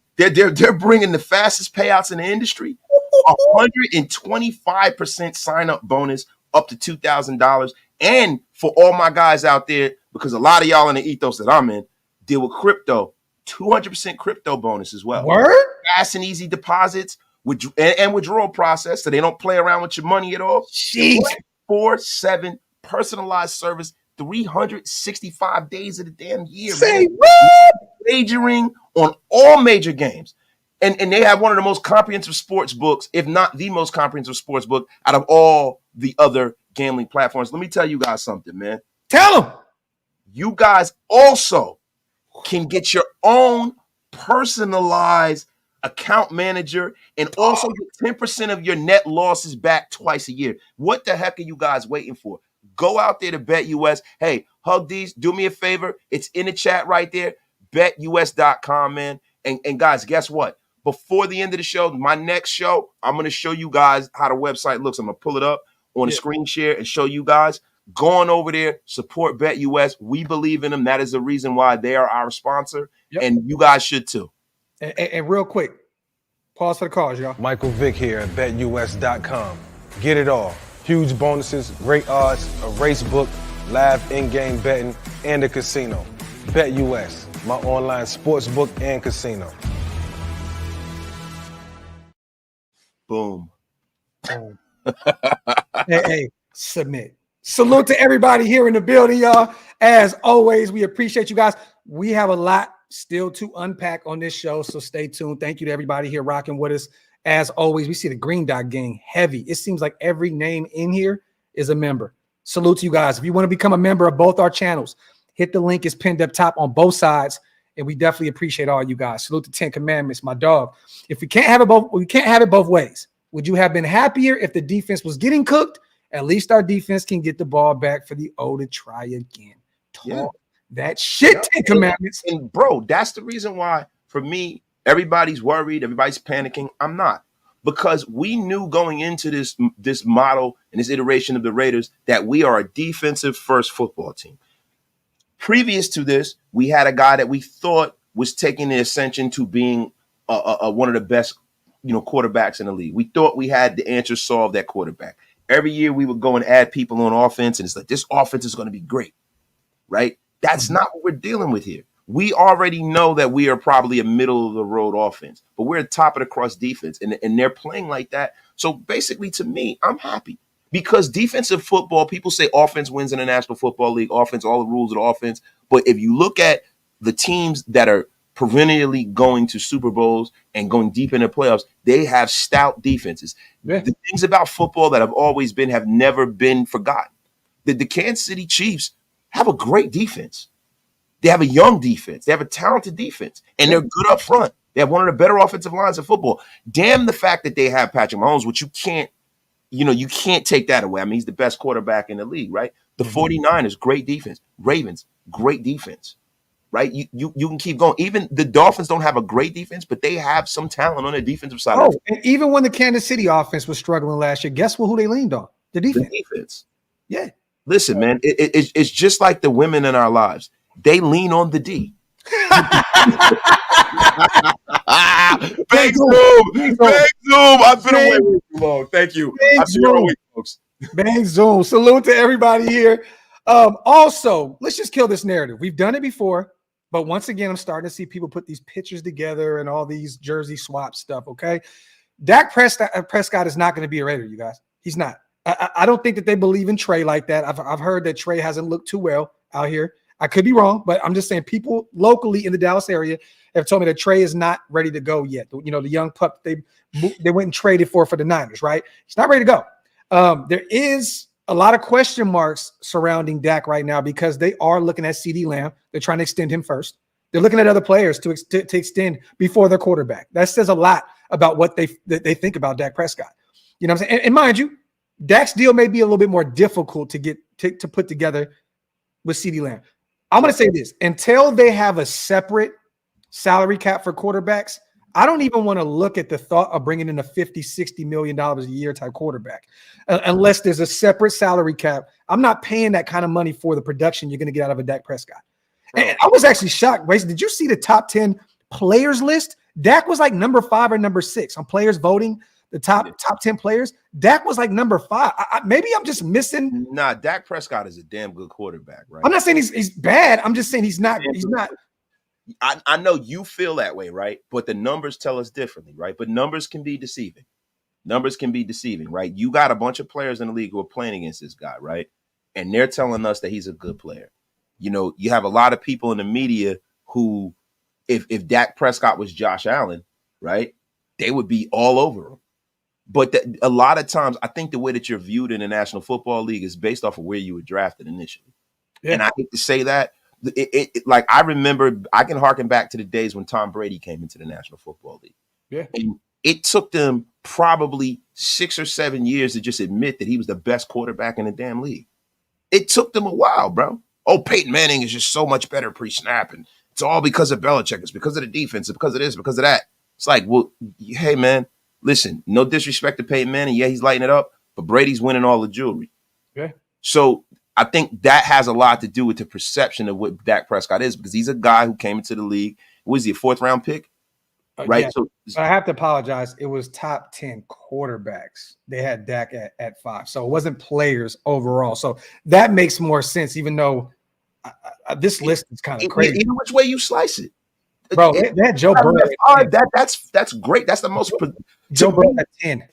They're bringing the fastest payouts in the industry, 125% sign up bonus up to $2,000, and for all my guys out there, because a lot of y'all in the ethos that I'm in deal with crypto, 200% crypto bonus as well. Word? Fast and easy deposits and withdrawal process, so they don't play around with your money at all. Jeez. 4/7 personalized service, 365 days of the damn year. Say man. what? Wagering on all major games. And they have one of the most comprehensive sports books, if not the most comprehensive sports book out of all the other gambling platforms. Let me tell you guys something, man. Tell them. You guys also can get your own personalized account manager and also get 10% of your net losses back twice a year. What the heck are you guys waiting for? Go out there to BetUS. Hey, Hug D's, do me a favor. It's in the chat right there. BetUS.com, man. And guys, guess what? Before the end of the show, my next show, I'm going to show you guys how the website looks. I'm going to pull it up on the screen share and show you guys. Go on over there, support BetUS. We believe in them. That is the reason why they are our sponsor. Yep. And you guys should too. And real quick, pause for the cause, y'all. Michael Vick here at BetUS.com. Get it all. Huge bonuses, great odds, a race book, live in-game betting, and a casino. BetUS, my online sports book and casino. Boom. Hey, submit. Salute to everybody here in the building, y'all. As always, we appreciate you guys. We have a lot still to unpack on this show, so stay tuned. Thank you to everybody here rocking with us. As always, we see the Green Dot Gang heavy. It seems like every name in here is a member. Salute to you guys. If you want to become a member of both our channels, hit the link. It's pinned up top on both sides, and we definitely appreciate all you guys. Salute to 10 Commandments, my dog. If we can't have it both ways. Would you have been happier if the defense was getting cooked? At least our defense can get the ball back for the O to try again. Talk that shit, 10 Commandments. And bro, that's the reason why, for me, everybody's worried, everybody's panicking. I'm not. Because we knew going into this model and this iteration of the Raiders that we are a defensive first football team. Previous to this, we had a guy that we thought was taking the ascension to being one of the best, quarterbacks in the league. We thought we had the answer solved at quarterback. Every year we would go and add people on offense, and it's like, this offense is going to be great, right? That's not what we're dealing with here. We already know that we are probably a middle-of-the-road offense, but we're a top-of-the-crust defense, and they're playing like that. So basically, to me, I'm happy because defensive football, people say offense wins in the National Football League, offense, all the rules of the offense. But if you look at the teams that are perennially going to Super Bowls and going deep in the playoffs, they have stout defenses. Yeah. The things about football that have never been forgotten. The Kansas City Chiefs have a great defense. They have a young defense. They have a talented defense, and they're good up front. They have one of the better offensive lines of football. Damn the fact that they have Patrick Mahomes, which you can't take that away. I mean, he's the best quarterback in the league, right? The 49ers, great defense. Ravens, great defense, right? You can keep going. Even the Dolphins don't have a great defense, but they have some talent on the defensive side. Oh, and even when the Kansas City offense was struggling last year, guess who they leaned on? The defense. The defense. Yeah. Listen, man, it's just like the women in our lives. They lean on the D. Big Zoom. I've been away way too long. Thank you. Folks. Bang Zoom. Salute to everybody here. Also, let's just kill this narrative. We've done it before, but once again, I'm starting to see people put these pictures together and all these jersey swap stuff, okay? Dak Prescott is not going to be a Raider, you guys. He's not. I don't think that they believe in Trey like that. I've heard that Trey hasn't looked too well out here. I could be wrong, but I'm just saying people locally in the Dallas area have told me that Trey is not ready to go yet. The young pup they went and traded for the Niners, right? He's not ready to go. There is a lot of question marks surrounding Dak right now because they are looking at CeeDee Lamb. They're trying to extend him first. They're looking at other players to extend before their quarterback. That says a lot about what they think about Dak Prescott. You know what I'm saying? And mind you, Dak's deal may be a little bit more difficult to get to put together with CeeDee Lamb. I'm going to say this. Until they have a separate salary cap for quarterbacks, I don't even want to look at the thought of bringing in a $50-60 million a year type quarterback unless there's a separate salary cap. I'm not paying that kind of money for the production you're going to get out of a Dak Prescott. And I was actually shocked. Wait, did you see the top 10 players list? Dak was like number 5 or number 6 on players voting. The top 10 players. Dak was like number 5. Maybe I'm just missing. Nah, Dak Prescott is a damn good quarterback, right? I'm not saying he's bad. I'm just saying he's not. He's not. I know you feel that way, right? But the numbers tell us differently, right? But numbers can be deceiving. Numbers can be deceiving, right? You got a bunch of players in the league who are playing against this guy, right? And they're telling us that he's a good player. You know, you have a lot of people in the media who, if Dak Prescott was Josh Allen, right, they would be all over him. But a lot of times, I think the way that you're viewed in the National Football League is based off of where you were drafted initially. Yeah. And I hate to say that. Like, I remember, I can harken back to the days when Tom Brady came into the National Football League. Yeah. And it took them probably 6 or 7 years to just admit that he was the best quarterback in the damn league. It took them a while, bro. Oh, Peyton Manning is just so much better pre-snap, and it's all because of Belichick. It's because of the defense. It's because of this, because of that. It's like, well, hey, man, listen, no disrespect to Peyton Manning. Yeah, he's lighting it up, but Brady's winning all the jewelry. Yeah. So I think that has a lot to do with the perception of what Dak Prescott is, because he's a guy who came into the league. Was he a 4th-round pick? Right. Yeah. So I have to apologize. It was top 10 quarterbacks. They had Dak at 5. So it wasn't players overall. So that makes more sense, even though this list is kind of crazy. Either which way you slice it. Bro, they had Joe Burrow. That's great. That's the most. Joe Burrow at 10.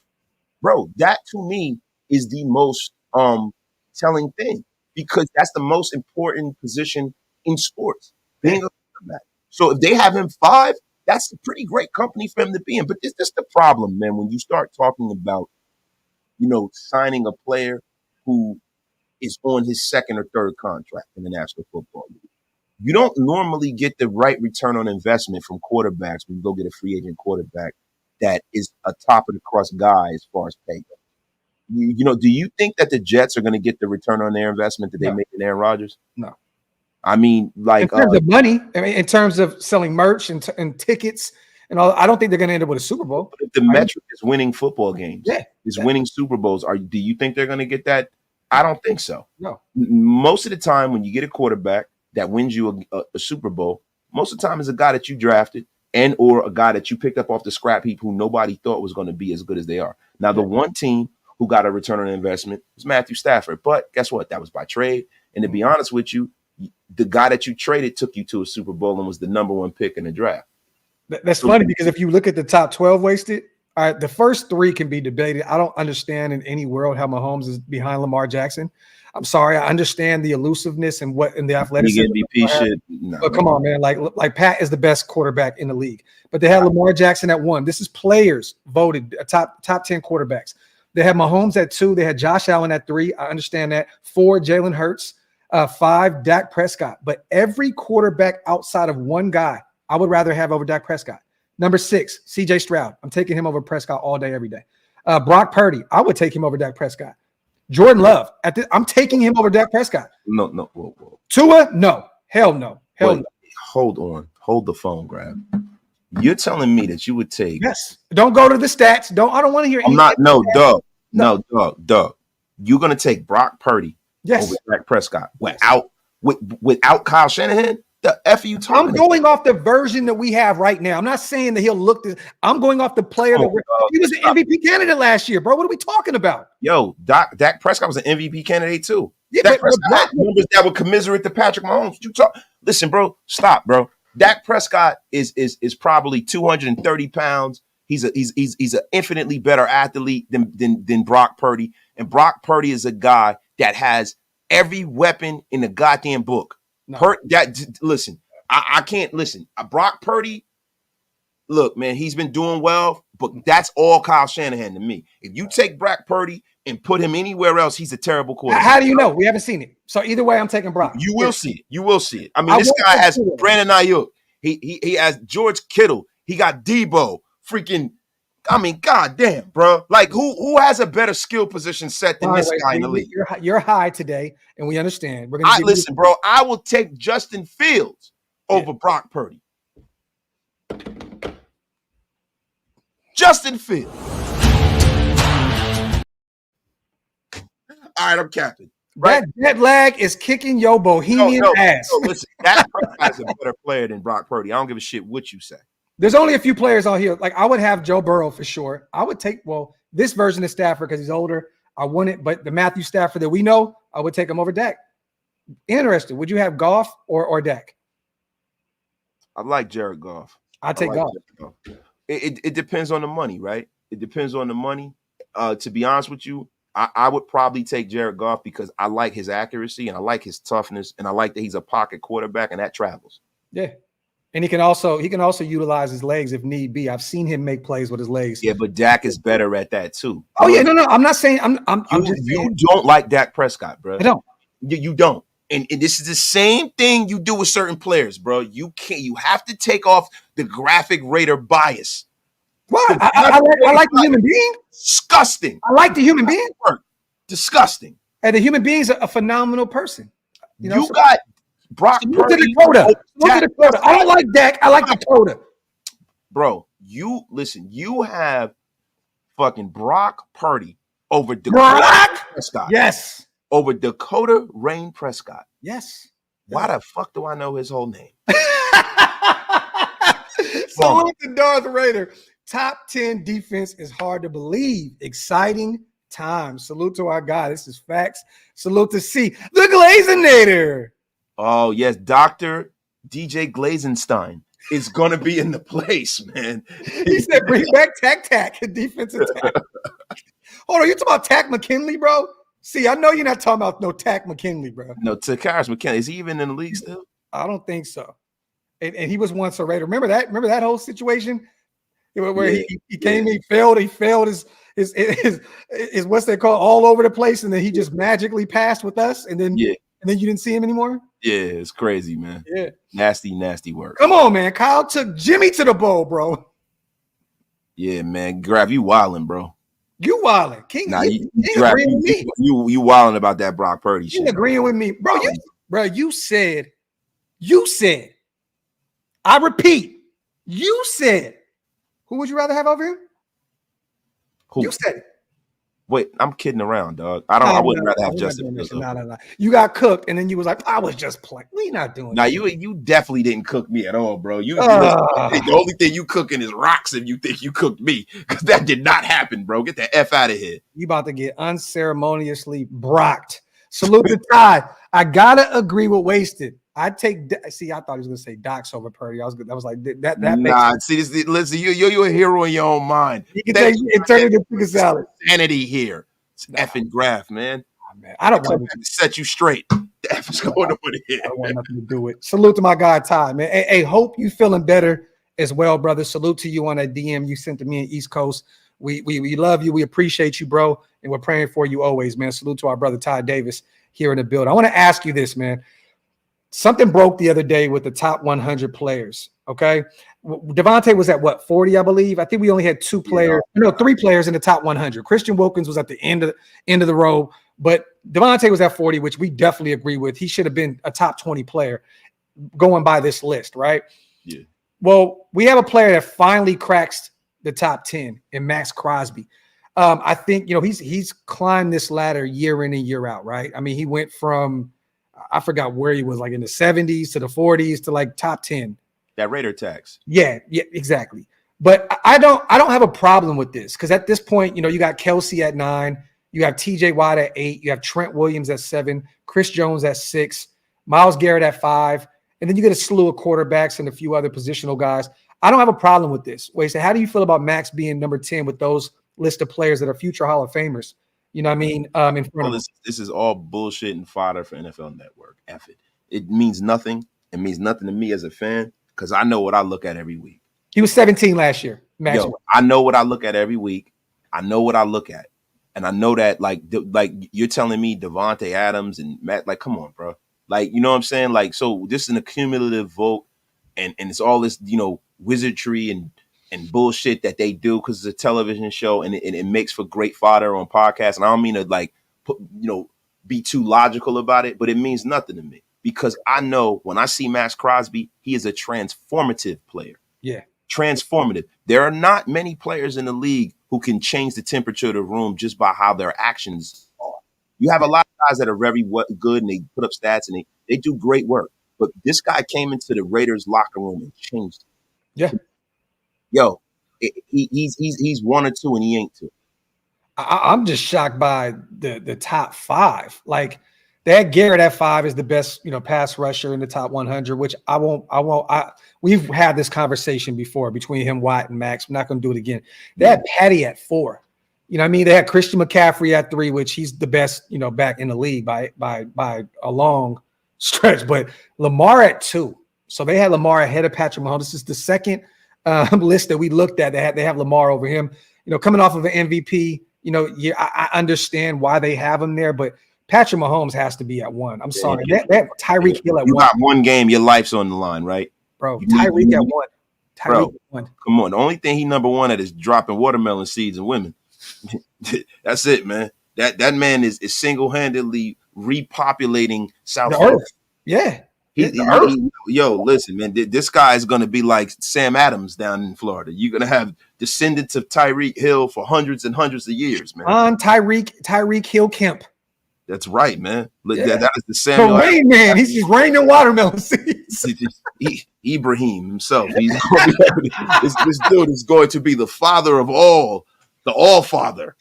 Bro, that to me is the most telling thing, because that's the most important position in sports, being a quarterback. So if they have him 5, that's a pretty great company for him to be in. But this is the problem, man, when you start talking about, you know, signing a player who is on his 2nd or 3rd contract in the National Football League. You don't normally get the right return on investment from quarterbacks when you go get a free agent quarterback that is a top of the crust guy as far as pay goes. You know, do you think that the Jets are going to get the return on their investment that they made in Aaron Rodgers? No. I mean, like in terms of money, I mean, in terms of selling merch and tickets and all, I don't think they're going to end up with a Super Bowl. If the metric is winning football games, winning Super Bowls, do you think they're going to get that? I don't think so. No. Most of the time, when you get a quarterback that wins you a Super Bowl, most of the time is a guy that you drafted and or a guy that you picked up off the scrap heap who nobody thought was going to be as good as they are. Now, the one team who got a return on investment was Matthew Stafford. But guess what? That was by trade. And to be honest with you, the guy that you traded took you to a Super Bowl and was the number 1 pick in the draft. That's funny, because if you look at the top 12 wasted, all right, the first 3 can be debated. I don't understand in any world how Mahomes is behind Lamar Jackson. I'm sorry. I understand the elusiveness and the athleticism. MVP shit. No, but come on, man. Like Pat is the best quarterback in the league. But they had Lamar Jackson at 1. This is players voted top 10 quarterbacks. They had Mahomes at 2. They had Josh Allen at 3. I understand that. 4, Jalen Hurts. 5, Dak Prescott. But every quarterback outside of one guy, I would rather have over Dak Prescott. Number 6, C.J. Stroud. I'm taking him over Prescott all day, every day. Brock Purdy. I would take him over Dak Prescott. Jordan Love. I'm taking him over Dak Prescott. No. Whoa. Tua? No. Hell no. Hell no. Hold on. Hold the phone, Grab. You're telling me that you would take? Yes. Don't go to the stats. I don't want to hear. I'm not. No, Doug. You're gonna take Brock Purdy over Dak Prescott without Kyle Shanahan? The F you talking? I'm going off the version that we have right now. I'm not saying that he'll look this. I'm going off the player he was an MVP candidate last year, bro. What are we talking about? Yo, Dak Prescott was an MVP candidate too. Yeah, Dak Prescott had numbers that would commiserate to Patrick Mahomes. Listen, bro, stop, bro. Dak Prescott is probably 230 pounds. He's an infinitely better athlete than Brock Purdy. And Brock Purdy is a guy that has every weapon in the goddamn book. No. Listen, I can't listen. Brock Purdy, look, man, he's been doing well, but that's all Kyle Shanahan to me. If you take Brock Purdy and put him anywhere else, he's a terrible quarterback. How do you know? We haven't seen it. So either way, I'm taking Brock. You will see it. You will see it. I mean, this guy has Brandon Ayuk. He has George Kittle. He got Debo. Freaking, I mean, goddamn, bro. Like, who has a better skill position set than this guy in the league? You're high today, and we understand. We're gonna listen, bro. I will take Justin Fields over Brock Purdy. Justin Fields. All right, I'm capping. Right? That jet lag is kicking your bohemian ass. No, listen, Dak Prescott is a better player than Brock Purdy. I don't give a shit what you say. There's only a few players on here. Like I would have Joe Burrow for sure. I would take this version of Stafford because he's older. I want it, but the Matthew Stafford that we know, I would take him over Dak. Interesting. Would you have Goff or Dak? I like Jared Goff. I take Goff. It depends on the money, right? It depends on the money. To be honest with you, I would probably take Jared Goff because I like his accuracy and I like his toughness and I like that he's a pocket quarterback and that travels. Yeah. And he can also utilize his legs if need be. I've seen him make plays with his legs. Yeah, but Dak is better at that too. Oh yeah, no. I'm not saying you don't like Dak Prescott, bro. I don't. You don't. And this is the same thing you do with certain players, bro. You have to take off the graphic Raider bias. What? I like the human being. Disgusting. I like the human being. Disgusting. And the human being's a phenomenal person. You got Brock Purdy. Look at Dakota. I don't like Dak. I like Dakota. Bro, you have fucking Brock Purdy over Dakota Prescott. Yes. Over Dakota Rain Prescott. Yes. Why the fuck do I know his whole name? Salute to Darth Raider. Top 10 defense is hard to believe. Exciting times. Salute to our guy. This is facts. Salute to C, the Glaze and Thayer. Oh, yes. Dr. DJ Glazenstein is going to be in the place, man. He said, bring back Tack and defensive tack. Hold on. You talking about Tack McKinley, bro? See, I know you're not talking about no Tack McKinley, bro. No, Takaris McKinley. Is he even in the league still? I don't think so. And he was once a Raider. Remember that whole situation where he came, he failed his what's they call all over the place, and then he just magically passed with us, and then you didn't see him anymore. Yeah, it's crazy, man. Yeah, nasty work. Come on, man. Kyle took Jimmy to the bowl, bro. Yeah, man. Grab, you wilding, bro. You wilding, King. Nah, you agreeing with me. You wilding about that Brock Purdy shit. You agreeing with me, bro? You said. I repeat, you said. Who would you rather have over him? Who? You said it. Wait, I'm kidding around, dog. I wouldn't rather have Justin Fields. No. You got cooked, and then you was like, I was just playing. We not doing that. You definitely didn't cook me at all, bro. The only thing you cooking is rocks if you think you cooked me, because that did not happen, bro. Get the F out of here. You about to get unceremoniously brocked. Salute to Ty. I gotta agree with Wasted. I thought he was gonna say Doc's over Purdy. I was like that. Nah, listen, you're a hero in your own mind. You can turn it into chicken salad. Sanity here. It's effing graph, man. Oh, man. I don't want to set you straight. The F is going on here. I don't want nothing to do with it. Salute to my guy Ty, man. Hey, hope you feeling better as well, brother. Salute to you on that DM you sent to me in East Coast. We love you. We appreciate you, bro, and we're praying for you always, man. Salute to our brother Ty Davis here in the building. I want to ask you this, man. Something broke the other day with the top 100 players, okay? Devontae was at, 40, I believe? I think we only had three players in the top 100. Christian Wilkins was at the end of the row, but Devontae was at 40, which we definitely agree with. He should have been a top 20 player going by this list, right? Yeah. Well, we have a player that finally cracks the top 10 in Max Crosby. I think, he's climbed this ladder year in and year out, right? I mean, he went from – I forgot where he was, like in the 70s to the 40s to like top 10. That Raider tax. Yeah, exactly. But I don't have a problem with this because at this point, you got Kelsey at 9, you have TJ Watt at 8, you have Trent Williams at 7, Chris Jones at 6, Myles Garrett at 5, and then you get a slew of quarterbacks and a few other positional guys. I don't have a problem with this. Wait, so how do you feel about Max being number 10 with those list of players that are future Hall of Famers? You know what I mean? In front of this is all bullshit and fodder for NFL Network. F it. It means nothing. It means nothing to me as a fan because I know what I look at every week. He was 17 last year. I know what I look at every week. I know what I look at. And I know that, like you're telling me Devontae Adams and Matt, like, come on, bro. Like, you know what I'm saying? Like, so this is an accumulative vote and it's all this, wizardry and bullshit that they do because it's a television show and it makes for great fodder on podcasts. And I don't mean to be too logical about it, but it means nothing to me because I know when I see Max Crosby, he is a transformative player. Yeah. transformative. There are not many players in the league who can change the temperature of the room just by how their actions are. You have a lot of guys that are very good and they put up stats and they do great work. But this guy came into the Raiders locker room and changed it. Yeah. Yo, he's 1 or 2 and he ain't 2. I'm just shocked by the top 5. Like, that Garrett at 5 is the best, pass rusher in the top 100, which we've had this conversation before between him, Watt, and Max. I'm not going to do it again. They had Patty at 4. You know what I mean? They had Christian McCaffrey at 3, which he's the best, back in the league by a long stretch. But Lamar at 2. So they had Lamar ahead of Patrick Mahomes. This is the second list that we looked at. They have Lamar over him. Coming off of an MVP, I understand why they have him there, but Patrick Mahomes has to be at 1. I'm sorry. That Tyreek Hill at 1. You got one game, your life's on the line, right? Bro, Tyreek at 1. Tyreek at 1. Come on. The only thing he number 1 at is dropping watermelon seeds in women. That's it, man. That man is single-handedly repopulating South Florida. Yeah. Yo, listen, man. This guy is going to be like Sam Adams down in Florida. You're going to have descendants of Tyreek Hill for hundreds and hundreds of years, man. On Tyreek Hill Kemp. That's right, man. Yeah. That is the Samuel. The rain man. He's just raining watermelon seeds. Ibrahim himself. This dude is going to be the father of all. The All-Father.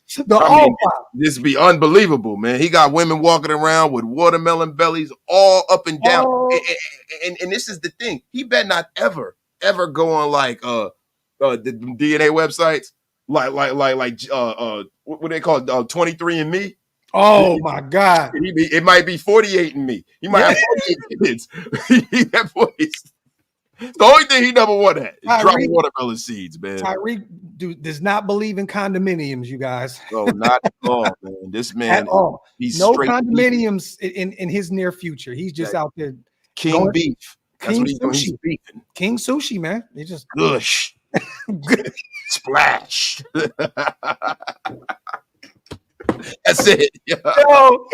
This be unbelievable, man. He got women walking around with watermelon bellies all up and down. And this is the thing. He better not ever go on like the DNA websites, like what they call 23andMe. Oh my God. It might be 48andMe. He might have 48 kids. He got 40. The only thing he never won at is dropping watermelon seeds, man. Tyreek does not believe in condominiums, you guys. No, not at all, man. This man, at all. He's no condominiums in his near future. He's just out there. King beef. That's what he's doing. He's beefing. King sushi, man. He just gush. Splash. That's it. Yo,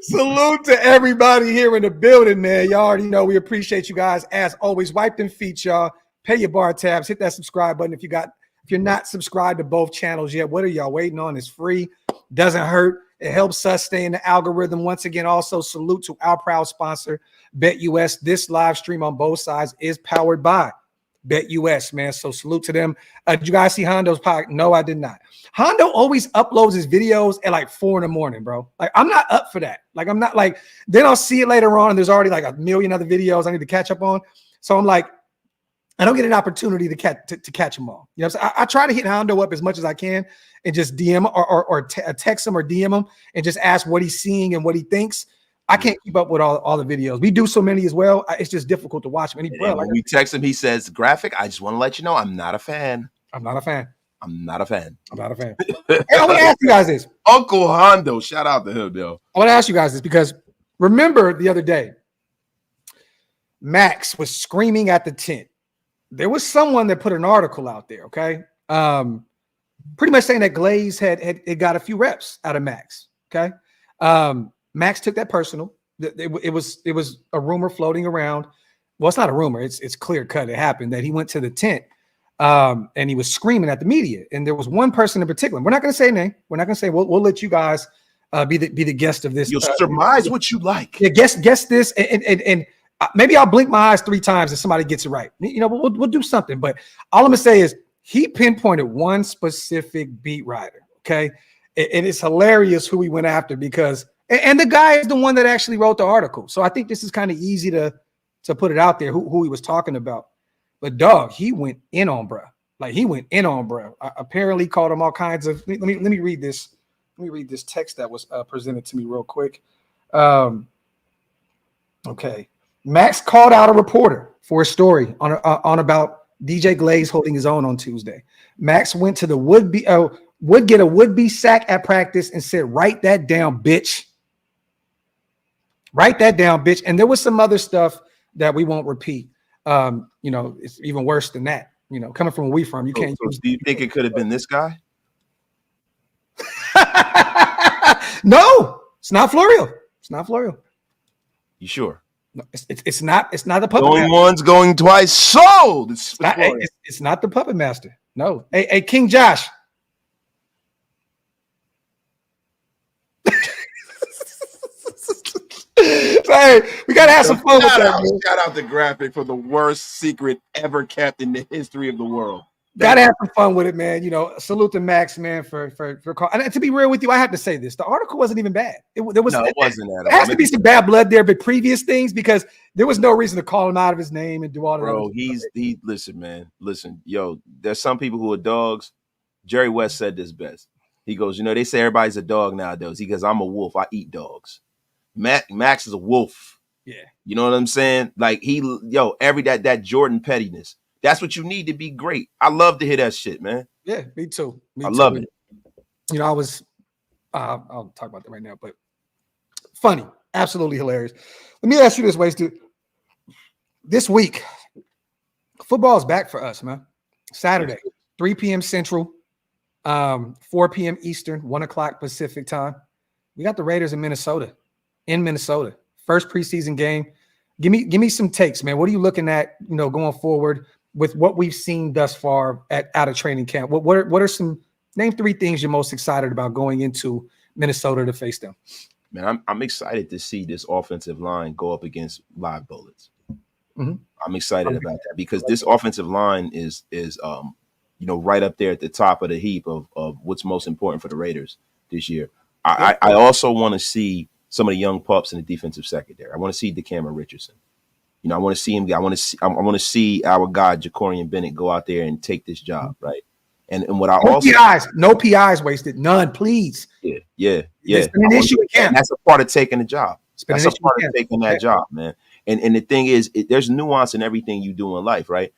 salute to everybody here in the building, man. Y'all already know we appreciate you guys. As always, wipe them feet, y'all. Pay your bar tabs. Hit that subscribe button if you're not subscribed to both channels yet. What are y'all waiting on? It's free. Doesn't hurt. It helps us stay in the algorithm. Once again, also salute to our proud sponsor, BetUS. This live stream on both sides is powered by BetUS, man. So salute to them. Did you guys see Hondo's podcast? No, I did not. Hondo always uploads his videos at like 4 a.m, bro. Like, I'm not up for that. Like, I'm not like, then I'll see it later on and there's already like a million other videos I need to catch up on. So I'm like, I don't get an opportunity to catch them all. You know what I'm saying? I try to hit Hondo up as much as I can and just DM or text him or DM him and just ask what he's seeing and what he thinks. I can't keep up with all the videos. We do so many as well. It's just difficult to watch them. When we text him, he says, "Graphic, I just want to let you know I'm not a fan. I'm not a fan. Hey, I want to ask you guys this. Uncle Hondo, shout out to him, yo. I want to ask you guys this because remember the other day, Max was screaming at the tent. There was someone that put an article out there, okay? Pretty much saying that Glaze had got a few reps out of Max, okay? Max took that personal. It was a rumor floating around. Well, it's not a rumor. It's clear cut. It happened that he went to the tent and he was screaming at the media. And there was one person in particular. We're not going to say a name. We're not going to say. We'll let you guys be the guest of this. You'll surmise what you like. Yeah, guess this, and maybe I'll blink my eyes 3 times if somebody gets it right. You know, we'll do something. But all I'm gonna say is he pinpointed one specific beat writer. Okay, and it's hilarious who he went after because and the guy is the one that actually wrote the article. So I think this is kind of easy to put it out there who he was talking about. But dog, he went in on bruh. Like he went in on bruh. Apparently called him all kinds of. Let me read this. Let me read this text that was presented to me real quick. Okay. Max called out a reporter for a story on about DJ Glaze holding his own on Tuesday. Max went to the would get a would-be sack at practice and said, "Write that down, bitch. Write that down, bitch." And there was some other stuff that we won't repeat. You know, it's even worse than that. You know, coming from where we from, you can't use. Do you think it could have been this guy? No, it's not Florio. It's not Florio. You sure? No, it's not the puppet Going master. once, going twice. Sold. It's not the puppet master. No. Hey, King Josh. Hey, we gotta have some fun with that. Shout out to Graphic for the worst secret ever kept in the history of the world. Gotta have some fun with it, man. You know, salute to Max, man, for and to be real with you, I have to say this: the article wasn't even bad. It wasn't that. There has to be some bad blood there, but previous things, because there was no reason to call him out of his name and do all that. Bro, listen, man. Listen, yo, there's some people who are dogs. Jerry West said this best. He goes, they say everybody's a dog nowadays. He goes, I'm a wolf. I eat dogs. Max is a wolf. Yeah. You know what I'm saying? Like that Jordan pettiness. That's what you need to be great. I love to hear that shit, man. Yeah, me too. I love it. I was, I'll talk about that right now, but funny, absolutely hilarious. Let me ask you this, Waste dude. This week, football is back for us, man. Saturday, 3 p.m. Central, 4 p.m. Eastern, 1 o'clock Pacific time. We got the Raiders in Minnesota. First preseason game. Give me some takes, man. What are you looking at, going forward with what we've seen thus far out of training camp? What are some name 3 things you're most excited about going into Minnesota to face them? Man, I'm excited to see this offensive line go up against live bullets. Mm-hmm. I'm excited about that because this offensive line is right up there at the top of the heap of what's most important for the Raiders this year. I also want to see some of the young pups in the defensive secondary. I want to see DeCameron Richardson. I want to see him. I want to see our guy Jacorian Bennett go out there and take this job, right? And what no PIs wasted, none, please. Yeah. It's been an issue again. That's a part of taking the job. That's a part of taking that job, man. And the thing is, there's nuance in everything you do in life, right?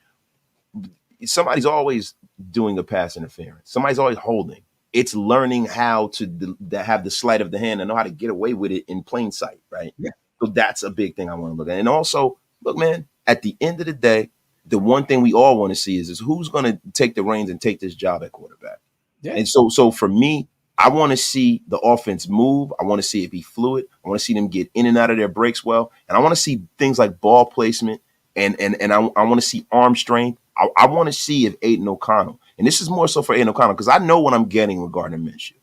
Somebody's always doing a pass interference. Somebody's always holding. It's learning how to have the sleight of the hand and know how to get away with it in plain sight, right? Yeah. So that's a big thing I want to look at. And also, look, man, at the end of the day, the one thing we all want to see is who's going to take the reins and take this job at quarterback. Yeah. And so for me, I want to see the offense move. I want to see it be fluid. I want to see them get in and out of their breaks well. And I want to see things like ball placement and I want to see arm strength. I want to see if Aidan O'Connell, and this is more so for Aidan O'Connell, because I know what I'm getting with Gardner Minshew.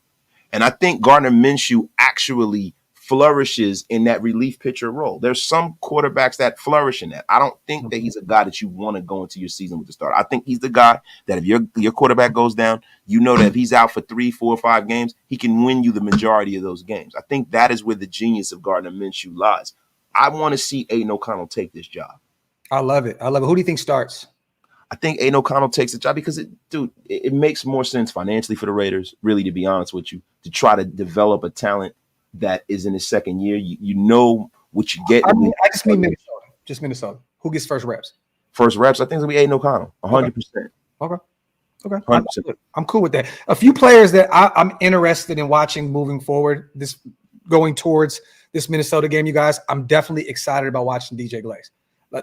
And I think Gardner Minshew actually flourishes in that relief pitcher role. There's some quarterbacks that flourish in that. I don't think that he's a guy that you want to go into your season with the starter. I think he's the guy that if your quarterback goes down, that if he's out for 3, 4, 5 games, he can win you the majority of those games. I think that is where the genius of Gardner Minshew lies. I want to see Aidan O'Connell take this job. I love it. Who do you think starts? I think Aidan O'Connell takes the job because it makes more sense financially for the Raiders, really, to be honest with you, to try to develop a talent that is in his second year. You know what you get. I just mean Minnesota. Just Minnesota. Who gets first reps? First reps, I think it's going to be Aidan O'Connell, 100%. Okay. 100%. I'm cool with that. A few players that I'm interested in watching moving forward, going towards this Minnesota game, you guys, I'm definitely excited about watching DJ Glaze.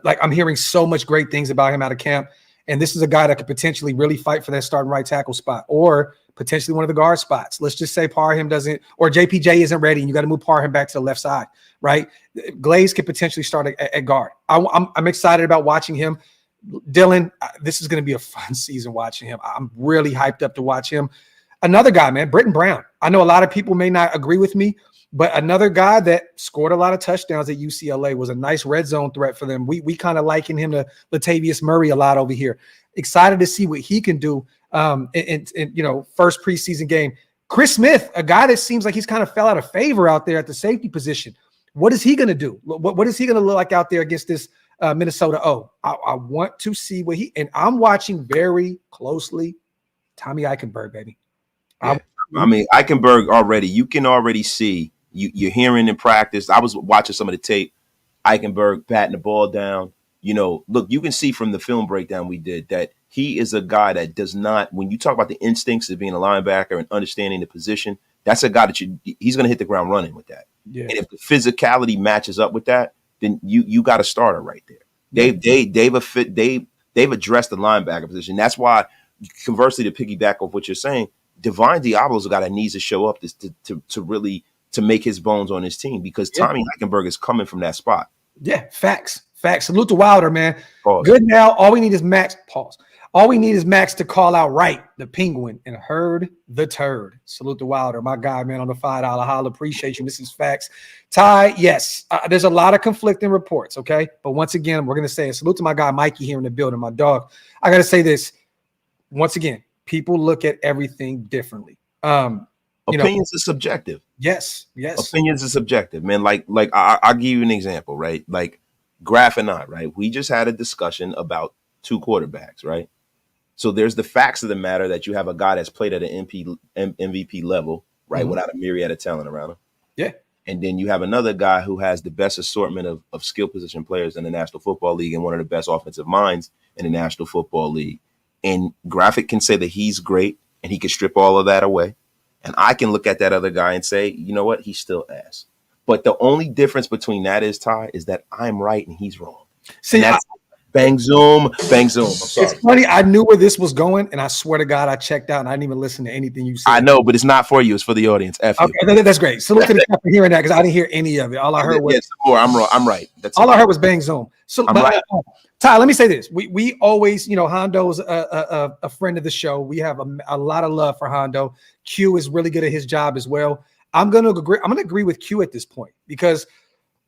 Like I'm hearing so much great things about him out of camp. And this is a guy that could potentially really fight for that starting right tackle spot or potentially one of the guard spots. Let's just say Parham doesn't, or JPJ isn't ready, and you got to move Parham back to the left side, right? Glaze could potentially start at guard. I'm excited about watching him. Dylan, this is going to be a fun season watching him. I'm really hyped up to watch him. Another guy, man, Britton Brown. I know a lot of people may not agree with me, but another guy that scored a lot of touchdowns at UCLA, was a nice red zone threat for them. We kind of liken him to Latavius Murray a lot over here. Excited to see what he can do in first preseason game. Chris Smith, a guy that seems like he's kind of fell out of favor out there at the safety position. What is he going to do? What is he going to look like out there against this Minnesota? I want to see what and I'm watching very closely Tommy Eichenberg, baby. Yeah. Eichenberg already, you can already see, you're hearing in practice. I was watching some of the tape, Eichenberg patting the ball down. Look, you can see from the film breakdown we did that he is a guy that does not, when you talk about the instincts of being a linebacker and understanding the position, that's a guy that he's going to hit the ground running with that. Yeah. And if the physicality matches up with that, then you got a starter right there. They've addressed the linebacker position. That's why, conversely, to piggyback off what you're saying, Divine Diablo's a guy that needs to show up to really make his bones on his team, because Tommy Eichenberg is coming from that spot. Yeah, facts. Salute to Wilder, man. Pause. Good now. All we need is Max. Pause. All we need is Max to call out right the penguin and herd the turd. Salute to Wilder, my guy, man, on the $5 holla. Appreciate you. This is facts. Ty, yes, there's a lot of conflicting reports, okay? But once again, we're going to say a salute to my guy, Mikey, here in the building, my dog. I got to say this. Once again, people look at everything differently. Opinions are subjective. Yes. Opinions are subjective, man. Like I'll give you an example, right? Like Graf and I, right? We just had a discussion about two quarterbacks, right? So there's the facts of the matter that you have a guy that's played at an MVP level, right? Without a myriad of talent around him. Yeah. And then you have another guy who has the best assortment of skill position players in the National Football League and one of the best offensive minds in the National Football League. And Graphic can say that he's great and he can strip all of that away. And I can look at that other guy and say, you know what? He's still ass. But the only difference between that is, Ty, is that I'm right and he's wrong. See, bang, zoom, bang, zoom. I'm sorry. It's funny. I knew where this was going, and I swear to God, I checked out and I didn't even listen to anything you said. I know, but it's not for you. It's for the audience. F you. Okay, that's great. Salute to the for hearing that because I didn't hear any of it. All I heard was I'm wrong. I'm right. That's all I heard was bang zoom. So, I'm right. Ty, let me say this: we always, Hondo's a friend of the show. We have a lot of love for Hondo. Q is really good at his job as well. I'm gonna agree with Q at this point because,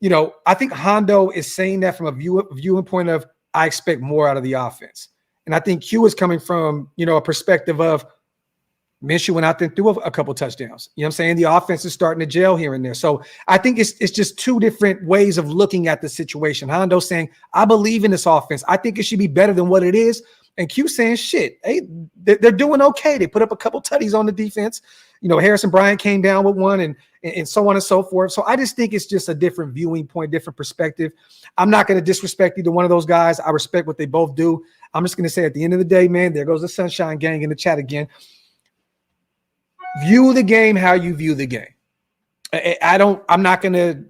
I think Hondo is saying that from a viewing point of I expect more out of the offense, and I think Q is coming from a perspective of Minshew went out there and threw a couple touchdowns. You know what I'm saying? The offense is starting to gel here and there. So I think it's just two different ways of looking at the situation. Hondo saying, I believe in this offense. I think it should be better than what it is. And Q saying, shit, hey, they're doing okay. They put up a couple tutties on the defense. Harrison Bryant came down with one and so on and so forth. So I just think it's just a different viewing point, different perspective. I'm not going to disrespect either one of those guys. I respect what they both do. I'm just going to say at the end of the day, man, there goes the Sunshine Gang in the chat again. View the game how you view the game. I'm not going to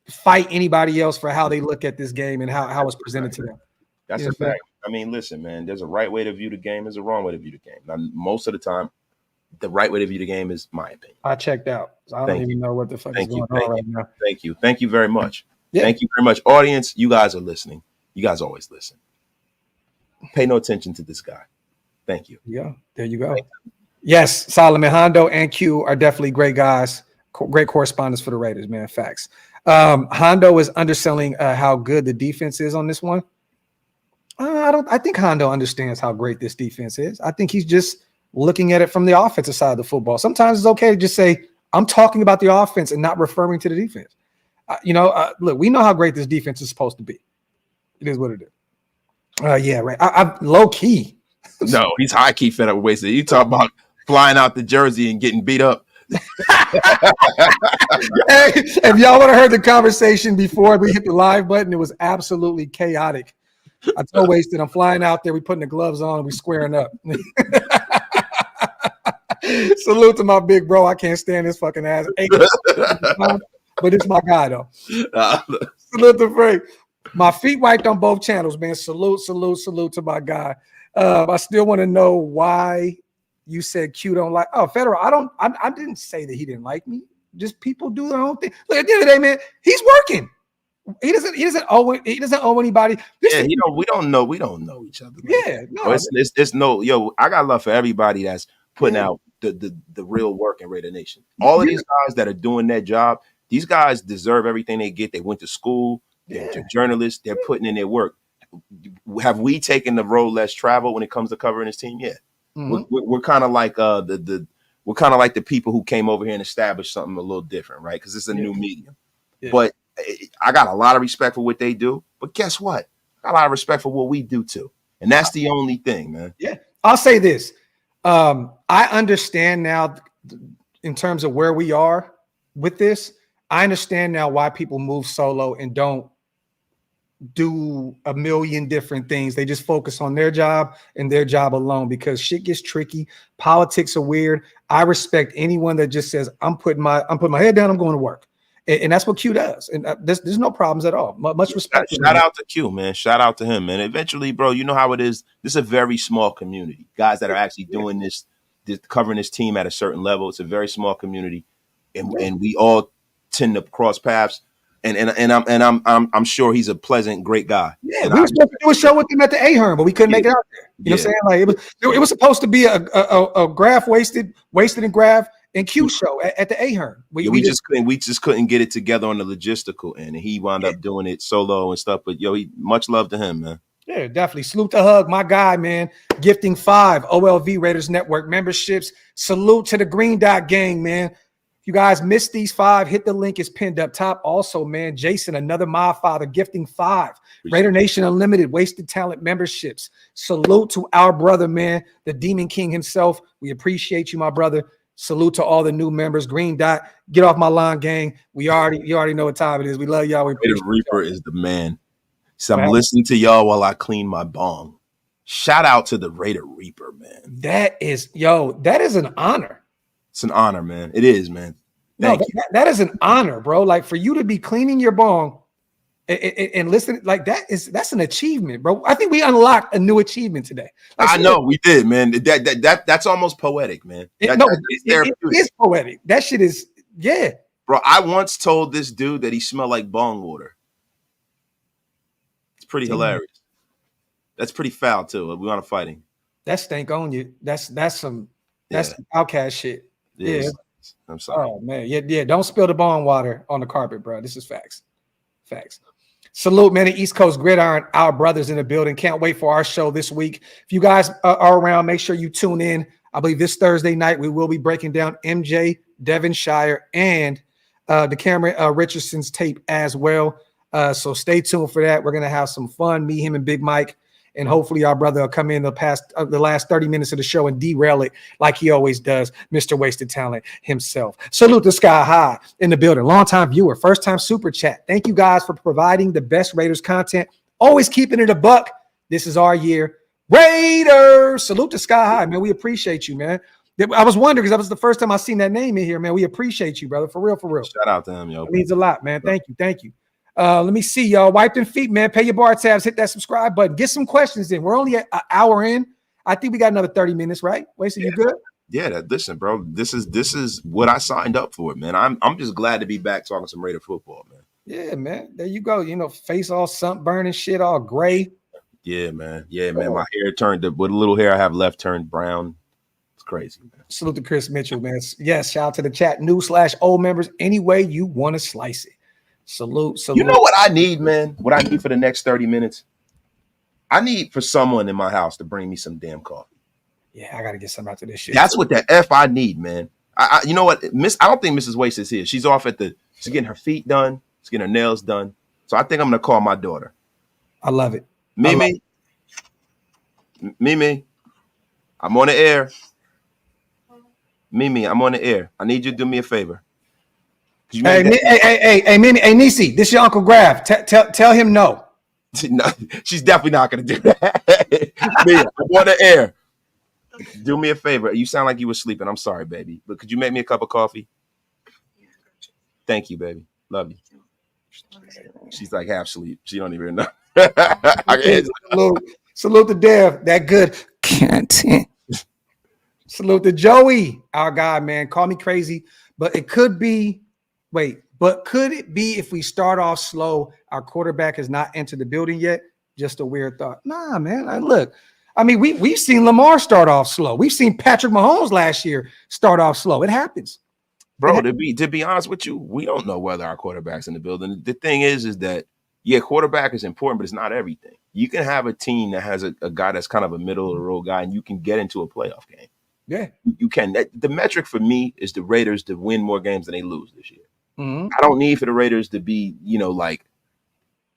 fight anybody else for how they look at this game and how it's presented to them. That's a fact. I mean, listen, man, there's a right way to view the game. There's a wrong way to view the game. Now, most of the time, the right way to view the game is my opinion. I checked out. So I don't even know what the fuck is going on right now. Thank you. Thank you very much. Yeah. Thank you very much. Audience, you guys are listening. You guys always listen. Pay no attention to this guy. Thank you. Yeah, there you go. Yes, Solomon, Hondo, and Q are definitely great guys. Great correspondents for the Raiders, man. Facts. Hondo is underselling how good the defense is on this one. I think Hondo understands how great this defense is. I think he's just looking at it from the offensive side of the football. Sometimes it's okay to just say, I'm talking about the offense and not referring to the defense. Look, we know how great this defense is supposed to be. It is what it is. Yeah, right. I low key. No, he's high key fed up with wasted. You talk about flying out to Jersey and getting beat up. Hey, if y'all would have heard the conversation before we hit the live button, it was absolutely chaotic. I told Wasted, I'm flying out there. We putting the gloves on. We squaring up. Salute to my big bro. I can't stand this fucking ass. But it's my guy, though. Salute to Frank. My feet wiped on both channels, man. Salute to my guy. I still want to know why you said Q don't like. Oh, Federal, I didn't say that he didn't like me. Just people do their own thing. Look, at the end of the day, man, he's working. He doesn't owe anybody. We don't know each other. Yeah, no. It's no, I got love for everybody that's putting out the real work in Raider Nation. All of these guys that are doing that job, these guys deserve everything they get. They went to school, they're journalists, they're putting in their work. Have we taken the road less traveled when it comes to covering this team? Yeah. Mm-hmm. We're kind of like we're kind of like the people who came over here and established something a little different, right? Because it's a new medium. Yeah. But I got a lot of respect for what they do. But guess what? I got a lot of respect for what we do too. And that's the only thing, man. Yeah. I'll say this. I understand now in terms of where we are with this. I understand now why people move solo and don't do a million different things. They just focus on their job and their job alone because shit gets tricky. Politics are weird. I respect anyone that just says, I'm putting my head down, I'm going to work. And that's what Q does. And there's no problems at all. Much respect. Shout out to Q, man. Shout out to him, man. Eventually, bro, you know how it is. This is a very small community. Guys that are actually doing this covering this team at a certain level. It's a very small community. And we all tend to cross paths. I'm sure he's a pleasant, great guy. Yeah, and we were supposed to do a show with him at the Ahern, but we couldn't make it out there. You know what I'm saying? Like it was supposed to be a graph wasted and graph and Q show at the Ahern. We just couldn't get it together on the logistical end, and he wound up doing it solo and stuff. But much love to him, man. Yeah, definitely. Salute to Hug, my guy, man. Gifting 5 OLV Raiders Network memberships. Salute to the Green Dot Gang, man. If you guys missed these 5, hit the link. It's pinned up top. Also, man, Jason, another my father, gifting 5 Raider Nation Unlimited Wasted Talent memberships. Salute to our brother, man, the Demon King himself. We appreciate you, my brother. Salute to all the new members. Green Dot, get off my lawn, gang. You already know what time it is. We love y'all. Raider Reaper is the man. So I'm listening to y'all while I clean my bong. Shout out to the Raider Reaper, man. That is an honor. It's an honor, man. It is, man. Thank you. That is an honor, bro. Like for you to be cleaning your bong and listening, like that's an achievement, bro. I think we unlocked a new achievement today. I know we did, man. That's almost poetic, man. It is poetic. That shit is, yeah. Bro, I once told this dude that he smelled like bong water. Pretty hilarious. That's pretty foul too. We want to fighting. That stank on you. That's some outcast shit. Yeah. I'm sorry. Oh man. Yeah. Don't spill the bong water on the carpet, bro. This is facts. Salute, man. The East Coast Gridiron, our brothers in the building. Can't wait for our show this week. If you guys are around, make sure you tune in. I believe this Thursday night we will be breaking down MJ, Devonshire, and the Cameron Richardson's tape as well. So stay tuned for that. We're going to have some fun, me, him, and Big Mike. And hopefully our brother will come in the last 30 minutes of the show and derail it like he always does, Mr. Wasted Talent himself. Salute to Sky High in the building. Longtime viewer, first-time super chat. Thank you guys for providing the best Raiders content. Always keeping it a buck. This is our year. Raiders! Salute to Sky High, man. We appreciate you, man. I was wondering because that was the first time I seen that name in here, man. We appreciate you, brother. For real. Shout out to him, yo. It means a lot, man. Thank you. Let me see, y'all. Wipe them feet, man. Pay your bar tabs. Hit that subscribe button. Get some questions in. We're only an hour in. I think we got another 30 minutes, right? Wasted, you good? Yeah, listen, bro. This is what I signed up for, man. I'm just glad to be back talking some Raider football, man. Yeah, man. There you go. Face all sunburned and shit, all gray. Yeah, man. My hair turned what little hair I have left turned brown. It's crazy, man. Salute to Chris Mitchell, man. Yes, shout out to the chat. New/old members. Any way you want to slice it. Salute. You know what I need, man? What I need for the next 30 minutes? I need for someone in my house to bring me some damn coffee. Yeah, I got to get some out to this shit. That's what the F I need, man. You know what? I don't think Mrs. Waste is here. She's off she's getting her feet done. She's getting her nails done. So I think I'm going to call my daughter. I love it. Mimi, I'm on the air. Mimi, I'm on the air. I need you to do me a favor. Hey, Mimi, hey, Nisi, this is your Uncle Graf. Tell him no. No. She's definitely not going to do that. Mia, I'm on the air. Do me a favor. You sound like you were sleeping. I'm sorry, baby. But could you make me a cup of coffee? Thank you, baby. Love you. She's like half asleep. She don't even know. Salute to Dev. That good content. Salute to Joey, our guy, man. Call me crazy, but it could be. But could it be if we start off slow, our quarterback has not entered the building yet? Just a weird thought. Nah, man. We've seen Lamar start off slow. We've seen Patrick Mahomes last year start off slow. It happens. Bro, to be honest with you, we don't know whether our quarterback's in the building. The thing is that, yeah, quarterback is important, but it's not everything. You can have a team that has a guy that's kind of a middle-of-the-road guy, and you can get into a playoff game. Yeah. You can. The metric for me is the Raiders to win more games than they lose this year. Mm-hmm. I don't need for the Raiders to be, like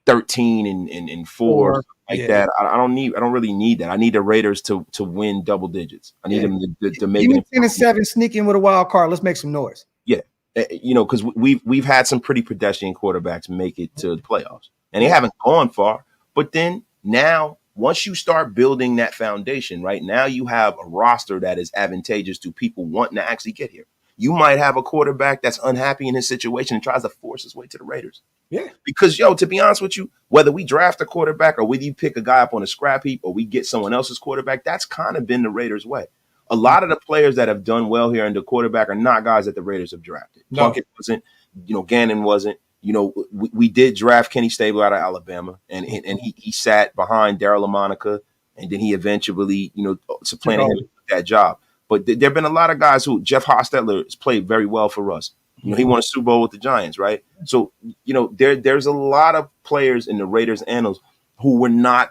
13 and 4 that. I don't really need that. I need the Raiders to win double digits. I need them to make it 10-7, sneak in with a wild card. Let's make some noise. Yeah, because we've had some pretty pedestrian quarterbacks make it to the playoffs, and they haven't gone far. But then now, once you start building that foundation, right now you have a roster that is advantageous to people wanting to actually get here. You might have a quarterback that's unhappy in his situation and tries to force his way to the Raiders. Yeah. Because, to be honest with you, whether we draft a quarterback or whether you pick a guy up on a scrap heap or we get someone else's quarterback, that's kind of been the Raiders' way. A lot of the players that have done well here in the quarterback are not guys that the Raiders have drafted. No. Plunkett wasn't, Gannon wasn't. You know, we did draft Kenny Stabler out of Alabama, and he sat behind Darryl LaMonica, and then he eventually, you know, supplanted him with that job. But there have been a lot of guys who Jeff Hostetler has played very well for us. You know, he won a Super Bowl with the Giants, right? So, you know, there's a lot of players in the Raiders annals who were not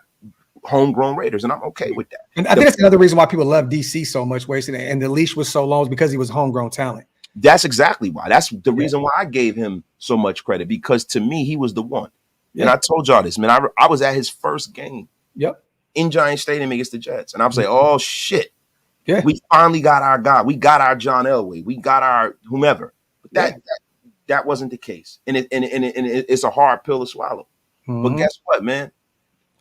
homegrown Raiders, and I'm okay with that. And I think that's another reason why people love DC so much, wasted, and the leash was so long is because he was homegrown talent. That's exactly why. That's the reason why I gave him so much credit, because to me, he was the one. Yeah. And I told y'all this, man. I was at his first game in Giant Stadium against the Jets. And I was like, oh, shit. Yeah. We finally got our guy. We got our John Elway. We got our whomever. But that wasn't the case. And it's a hard pill to swallow. But guess what, man?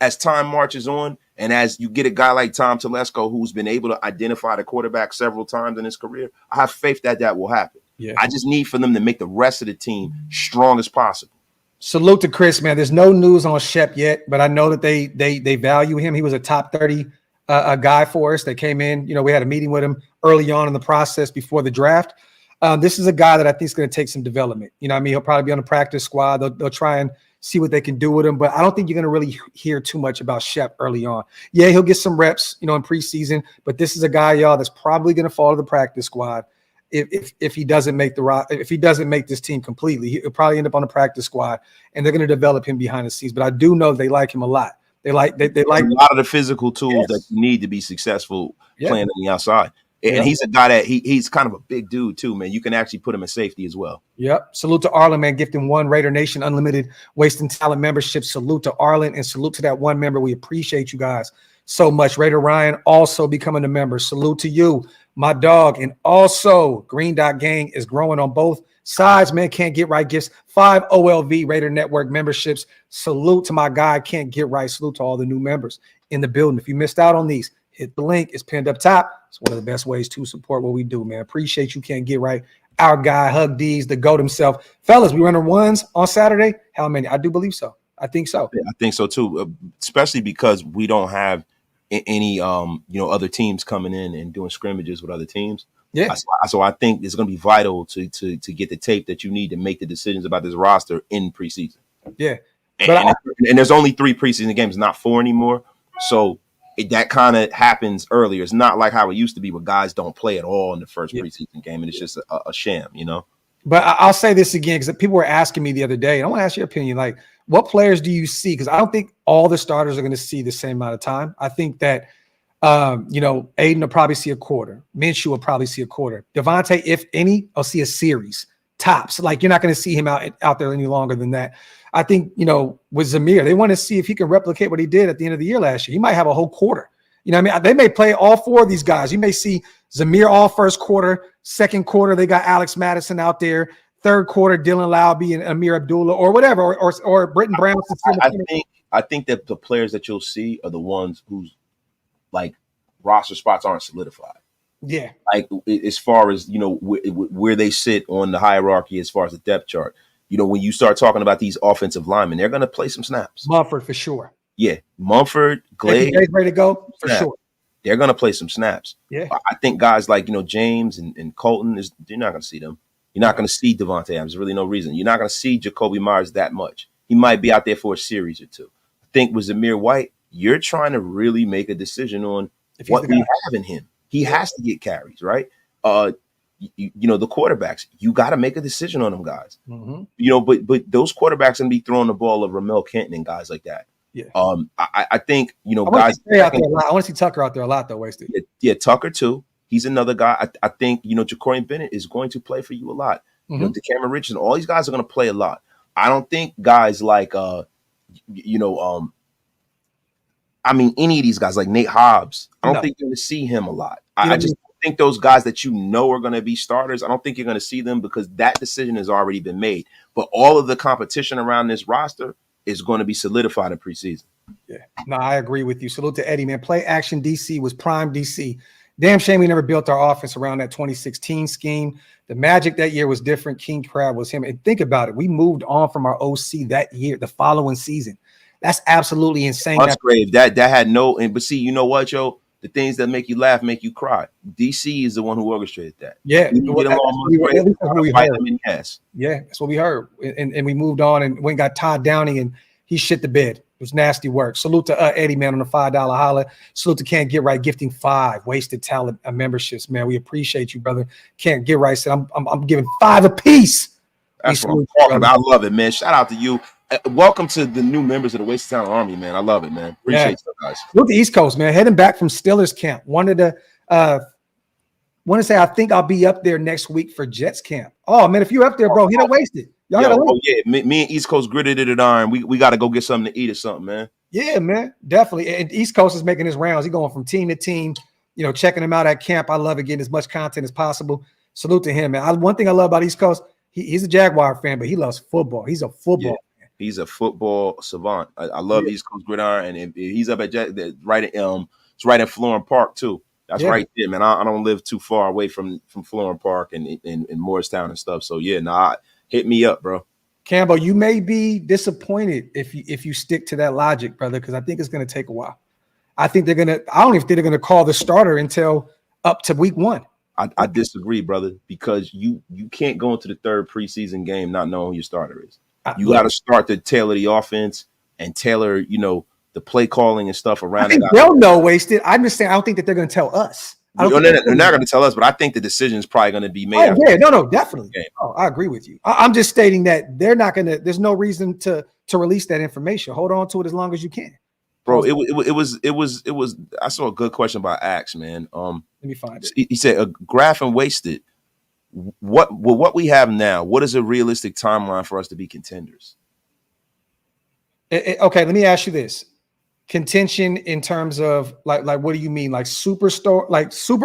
As time marches on, and as you get a guy like Tom Telesco, who's been able to identify the quarterback several times in his career, I have faith that will happen. Yeah. I just need for them to make the rest of the team strong as possible. Salute to Chris, man. There's no news on Shep yet, but I know that they value him. He was a top 30 guy for us that came in. You know, we had a meeting with him early on in the process before the draft. This is a guy that I think is going to take some development. You know what I mean? He'll probably be on the practice squad. They'll try and see what they can do with him, but I don't think you're going to really hear too much about Shep early on. Yeah, he'll get some reps, you know, in preseason, but this is a guy, y'all, that's probably going to fall to the practice squad if he doesn't make if he doesn't make this team completely. He'll probably end up on the practice squad, and they're going to develop him behind the scenes. But I do know they like him a lot. They like a lot of the physical tools that you need to be successful playing on the outside. And he's a guy that he's kind of a big dude too, man. You can actually put him in safety as well. Yep. Salute to Arlen, man, gifting one Raider Nation Unlimited Wasting Talent membership. Salute to Arlen and salute to that one member. We appreciate you guys so much. Raider Ryan also becoming a member. Salute to you, my dog. And also, Green Dot Gang is growing on both sides, man. Can't Get Right gifts 5 OLV Raider Network memberships. Salute to my guy, Can't Get Right. Salute to all the new members in the building. If you missed out on these, hit the link. It's pinned up top. It's one of the best ways to support what we do, man. Appreciate you. Can't Get Right. Our guy, Hug D's, the GOAT himself. Fellas, we running ones on Saturday. How many? I do believe so. I think so. Yeah, I think so too, especially because we don't have any other teams coming in and doing scrimmages with other teams. Yeah. So I think it's going to be vital to get the tape that you need to make the decisions about this roster in preseason. Yeah. And there's only 3 preseason games, not 4 anymore. So that kind of happens earlier. It's not like how it used to be where guys don't play at all in the first preseason game, and it's just a sham, you know? But I'll say this again, because people were asking me the other day, and I want to ask your opinion, like, what players do you see? Because I don't think all the starters are going to see the same amount of time. I think that, Aidan will probably see a quarter. Minshew will probably see a quarter. Devontae, if any, will see a series. Tops. Like, you're not going to see him out there any longer than that. I think, with Zamir, they want to see if he can replicate what he did at the end of the year last year. He might have a whole quarter. You know what I mean? They may play all 4 of these guys. You may see Zamir all first quarter, second quarter, they got Alex Madison out there, third quarter, Dylan Lowby and Amir Abdullah or whatever, or Britton Brown. I think that the players that you'll see are the ones whose like roster spots aren't solidified. Yeah. Like as far as, where they sit on the hierarchy as far as the depth chart. When you start talking about these offensive linemen, they're going to play some snaps. Munford for sure. Yeah, Munford, Glaze, ready to go for sure. They're going to play some snaps. Yeah, I think guys like James and Colton you're not going to see them. You're not going to see Devontae Adams. There's really no reason. You're not going to see Jacoby Myers that much. He might be out there for a series or 2. I think with Zamir White, you're trying to really make a decision on what we have in him. He has to get carries, right? The quarterbacks, you got to make a decision on them guys. Mm-hmm. But those quarterbacks going to be throwing the ball of Ramel Kenton and guys like that. Yeah. I think I guys. Out there a lot. I want to see Tucker out there a lot though. Wasted. Yeah, Tucker too. He's another guy. I think Ja'Cory Bennett is going to play for you a lot. Mm-hmm. DeCameron Richardson, all these guys are going to play a lot. I don't think guys like any of these guys like Nate Hobbs. I don't think you're going to see him a lot. I just think those guys that are going to be starters, I don't think you're going to see them because that decision has already been made. But all of the competition around this roster is going to be solidified in preseason. Yeah, no, I agree with you. Salute to Eddie, man. Play action DC was prime DC. Damn shame we never built our offense around that 2016 scheme. The magic that year was different. King Crab was him. And think about it. We moved on from our OC that year, the following season. That's absolutely insane. Musgrave, that had no – but see, you know what, Joe? the things that make you laugh, make you cry. DC is the one who orchestrated that. Yeah, We get along yes. Yeah, that's what we heard. And we moved on and went and got Todd Downing, and he shit the bed. It was nasty work. Salute to Eddie, man, on the $5 holla. Salute to Can't Get Right, gifting 5 wasted talent memberships, man. We appreciate you, brother. Can't Get Right said, I'm giving 5 apiece. That's what I'm talking about. I love it, man. Shout out to you. Welcome to the new members of the Wasted Talent Army, man. I love it, man. Appreciate you guys. Look, the East Coast, man. Heading back from Steelers camp. Want to say I think I'll be up there next week for Jets camp. Oh man, if you're up there, bro, hit it wasted. Y'all me and East Coast gritted it iron. We got to go get something to eat or something, man. Yeah, man, definitely. And East Coast is making his rounds. He's going from team to team, checking him out at camp. I love it, getting as much content as possible. Salute to him, man. One thing I love about East Coast, he's a Jaguar fan, but he loves football. He's a football fan. He's a football savant. I love East Coast Gridiron, and he's up at it's right in Florham Park too. That's right there, man. I don't live too far away from Florham Park and Morristown and stuff. So hit me up, bro. Campbell, you may be disappointed if you stick to that logic, brother, because I think it's going to take a while. I think I don't even think they're going to call the starter until up to week 1. I disagree, brother, because you can't go into the third preseason game not knowing who your starter is. You got to start to tailor the offense and tailor, the play calling and stuff around it. They'll know wasted. I'm just saying, I don't think that they're going to tell us. They're not going to tell us, but I think the decision is probably going to be made. No, definitely. Oh, I agree with you. I'm just stating that they're not going to. There's no reason to release that information. Hold on to it as long as you can, bro. It was. I saw a good question by Axe, man. Let me find it. He said, "A graph and wasted. What we have now? What is a realistic timeline for us to be contenders?" Okay, let me ask you this. Contention in terms of like what do you mean? Like Super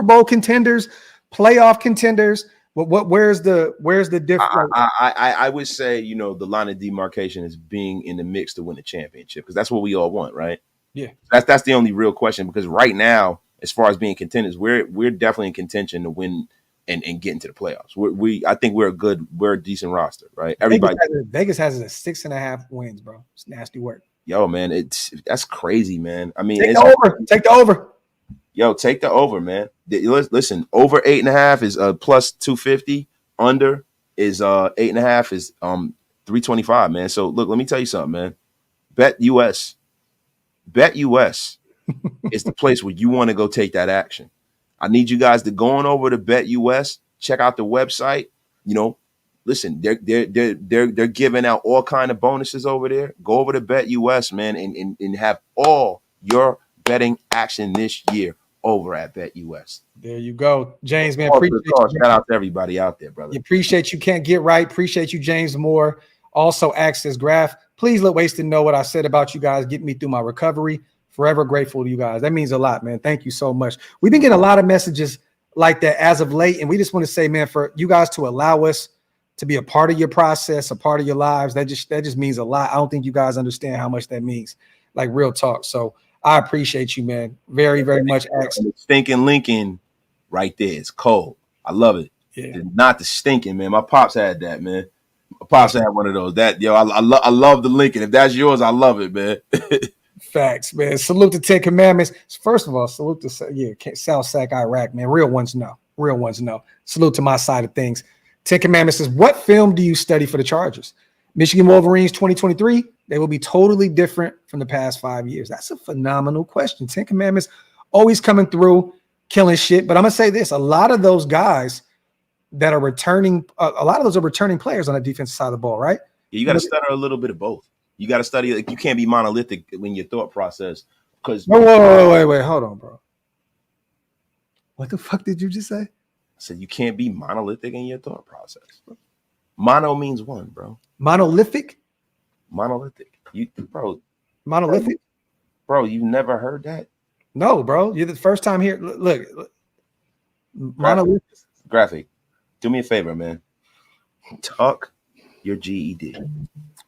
Bowl contenders, playoff contenders? Where's the difference? I would say, the line of demarcation is being in the mix to win the championship, because that's what we all want, right? Yeah. That's the only real question, because right now, as far as being contenders, we're definitely in contention to win and get into the playoffs. I think we're a decent roster, right? Everybody Vegas has it at 6.5 wins, bro. It's nasty work. Yo, man, that's crazy, man. I mean, take the over. Yo, take the over, man. Listen, over 8.5 is plus 250. Under is 8.5 is 325, man. So look, let me tell you something, man. Bet US is the place where you want to go take that action. I need you guys to go on over to Bet US, check out the website. Listen, they're giving out all kind of bonuses over there. Go over to Bet US, man, and have all your betting action this year over at Bet US. There you go, James, man. Appreciate you. Shout out to everybody out there, brother. Appreciate you. Can't Get Right. Appreciate you, James Moore. Also, Access Graph. Please let Wasted know what I said about you guys getting me through my recovery. Forever grateful to you guys. That means a lot, man. Thank you so much. We've been getting a lot of messages like that as of late, and we just want to say, man, for you guys to allow us to be a part of your process, a part of your lives, that just means a lot. I don't think you guys understand how much that means, like real talk. So I appreciate you, man, very, very much. Stinking Lincoln right there. It's cold. I love it. Yeah. Not the stinking, man. My pops had that, man. My pops had one of those. I love the Lincoln. If that's yours, I love it, man. Facts, man. Salute to 10 Commandments. First of all, salute to South Sac, Iraq, man. Real ones know. Salute to my side of things. 10 Commandments says, what film do you study for the Chargers? Michigan Wolverines 2023. They will be totally different from the past 5 years. That's a phenomenal question. 10 Commandments always coming through, killing shit. But I'm going to say this. A lot of those guys that are returning, a lot of those are returning players on the defensive side of the ball, right? Yeah, you got to study a little bit of both. You got to study, like, you can't be monolithic in your thought process. Because wait, hold on, bro. What the fuck did you just say? I said you can't be monolithic in your thought process. Mono means one, bro. Monolithic? Monolithic. Monolithic? Bro, you've never heard that? No, bro. You're the first time here. Look. Monolithic. Graphic. Do me a favor, man. Tuck your GED.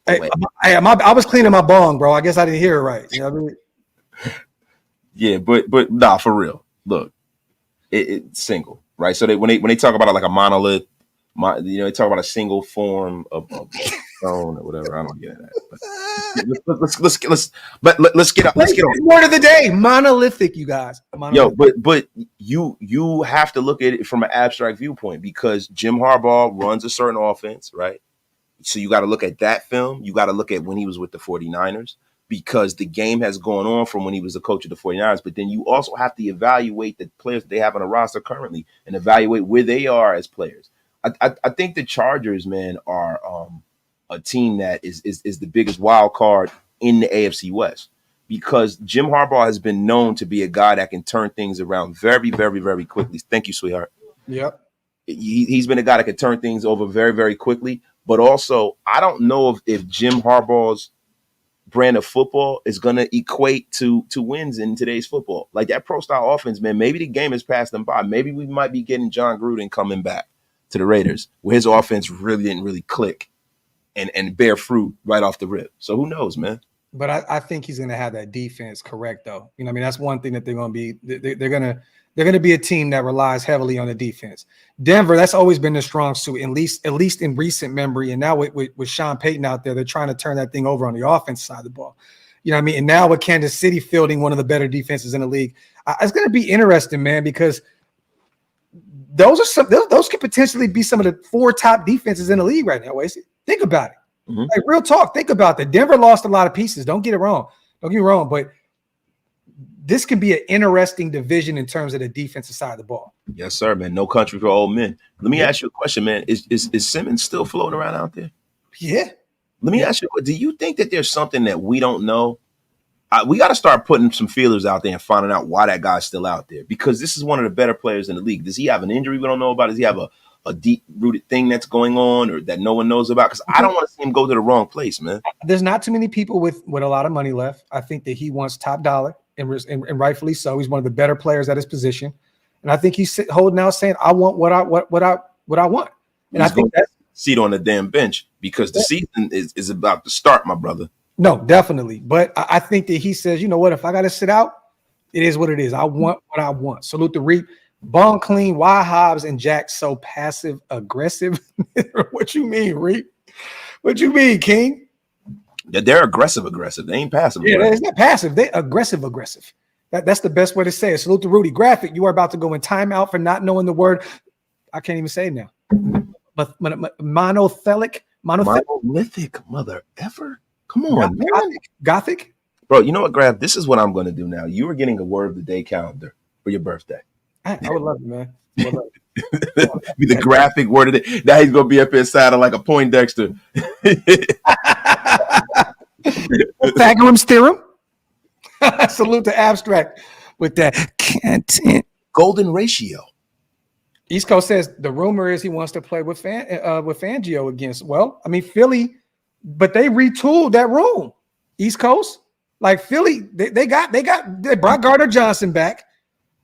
Hey, I was cleaning my bong, bro. I guess I didn't hear it right. You know what I mean? Yeah, but nah, for real. Look, it's single, right? So when they talk about it like a monolith, they talk about a single form of tone or whatever. I don't get that. Let's get up. Let's get on. Word of the day: monolithic, you guys. Monolithic. Yo, but you have to look at it from an abstract viewpoint because Jim Harbaugh runs a certain offense, right? So you got to look at that film. You got to look at when he was with the 49ers because the game has gone on from when he was the coach of the 49ers. But then you also have to evaluate the players they have on the roster currently and evaluate where they are as players. I think the Chargers, man, are a team that is the biggest wild card in the AFC West because Jim Harbaugh has been known to be a guy that can turn things around very, very, very quickly. Thank you, sweetheart. Yep. He's been a guy that can turn things over very, very quickly. But also, I don't know if Jim Harbaugh's brand of football is going to equate to wins in today's football. Like that pro-style offense, man, maybe the game has passed them by. Maybe we might be getting John Gruden coming back to the Raiders where his offense really didn't really click and bear fruit right off the rip. So who knows, man? But I think he's going to have that defense correct, though. You know, I mean, that's one thing that they're going to be. They're going to be a team that relies heavily on the defense. Denver, that's always been their strong suit, at least in recent memory. And now with Sean Payton out there, they're trying to turn that thing over on the offense side of the ball. You know what I mean? And now with Kansas City fielding one of the better defenses in the league, it's going to be interesting, man, because those could potentially be some of the 4 top defenses in the league right now. Think about it. Mm-hmm. Like real talk. Think about that. Denver lost a lot of pieces. Don't get me wrong, but this can be an interesting division in terms of the defensive side of the ball. Yes, sir, man. No country for old men. Let me ask you a question, man. Is Simmons still floating around out there? Yeah. Let me ask you, do you think that there's something that we don't know? We got to start putting some feelers out there and finding out why that guy's still out there because this is one of the better players in the league. Does he have an injury we don't know about? Does he have a deep-rooted thing that's going on or that no one knows about? Because I don't want to see him go to the wrong place, man. There's not too many people with a lot of money left. I think that he wants top dollar. And rightfully so. He's one of the better players at his position, and I think he's holding out saying, "I want what I want." And I think that's seat on the damn bench because the season is about to start, my brother. No, definitely. But I think that he says, you know what? If I got to sit out, it is what it is. I want what I want. Salute the Reap, Bone Clean, why Hobbs and Jack so passive aggressive? What you mean, Reap? What you mean, King? They're aggressive. They ain't passive. Yeah, it's not passive. They're aggressive. That's the best way to say it. Salute to Rudy. Graphic, you are about to go in timeout for not knowing the word. I can't even say it now. But monolithic, mother effer. Come on, man. Gothic. Bro, you know what, Graf? This is what I'm going to do now. You are getting a word of the day calendar for your birthday. I would love it, man. Be the graphic word of the day. Now he's going to be up inside of like a Poindexter. Pythagorean's theorem. Salute to Abstract with that content. Golden ratio. East Coast says the rumor is he wants to play with Fangio against. Well, I mean Philly, but they retooled that room. East Coast, like Philly, they brought Gardner Johnson back.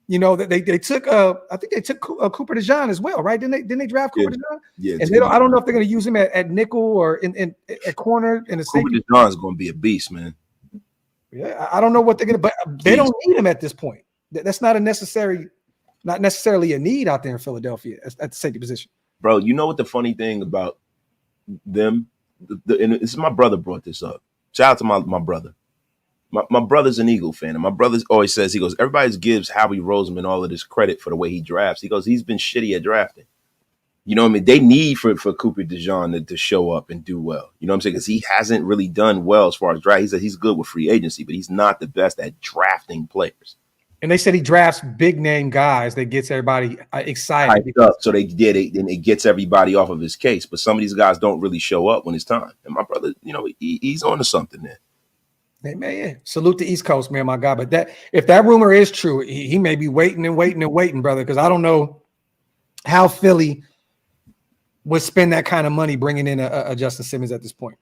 You know that they took I think they took Cooper DeJean as well, right? Didn't they draft Cooper DeJean? Yeah. And I don't know if they're going to use him at nickel or in at corner in the safety. Cooper DeJean is going to be a beast, man. Yeah, I don't know what they're going to, but they don't need him at this point. That's not necessarily a need out there in Philadelphia at the safety position. Bro, you know what the funny thing about them? And this is my brother brought this up. Shout out to my brother. My brother's an Eagle fan, and my brother always says, he goes, everybody gives Howie Roseman all of this credit for the way he drafts. He goes, he's been shitty at drafting. You know what I mean? They need for Cooper DeJean to show up and do well. You know what I'm saying? Because he hasn't really done well as far as draft. He said he's good with free agency, but he's not the best at drafting players. And they said he drafts big name guys that gets everybody excited. Hyped up, so they did it, and it gets everybody off of his case. But some of these guys don't really show up when it's time. And my brother, you know, he's on to something there. They may salute the East Coast, man, my God. But if that rumor is true, he may be waiting, brother, because I don't know how Philly would spend that kind of money bringing in a Justin Simmons at this point.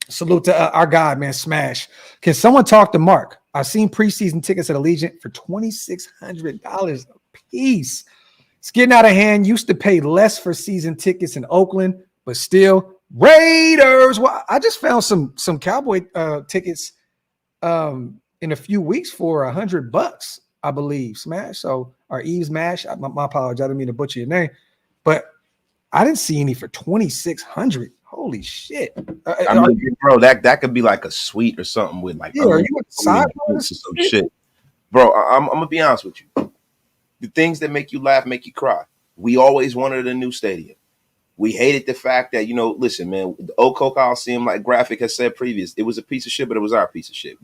Salute to our guy, man, Smash. Can someone talk to Mark? I've seen preseason tickets at Allegiant for $2,600 a piece. It's getting out of hand. Used to pay less for season tickets in Oakland, but still Raiders. Well, I just found some Cowboy tickets in a few weeks for $100, I believe. Smash. So or Eve's Mash. My apologies. I didn't mean to butcher your name, but I didn't see any for $2,600. Holy Holy shit! I mean, bro, that could be like a suite or something with like are you inside or some shit, bro? I'm gonna be honest with you. The things that make you laugh make you cry. We always wanted a new stadium. We hated the fact that, listen, man, the old Coliseum, like Graphic has said previous, it was a piece of shit, but it was our piece of shit.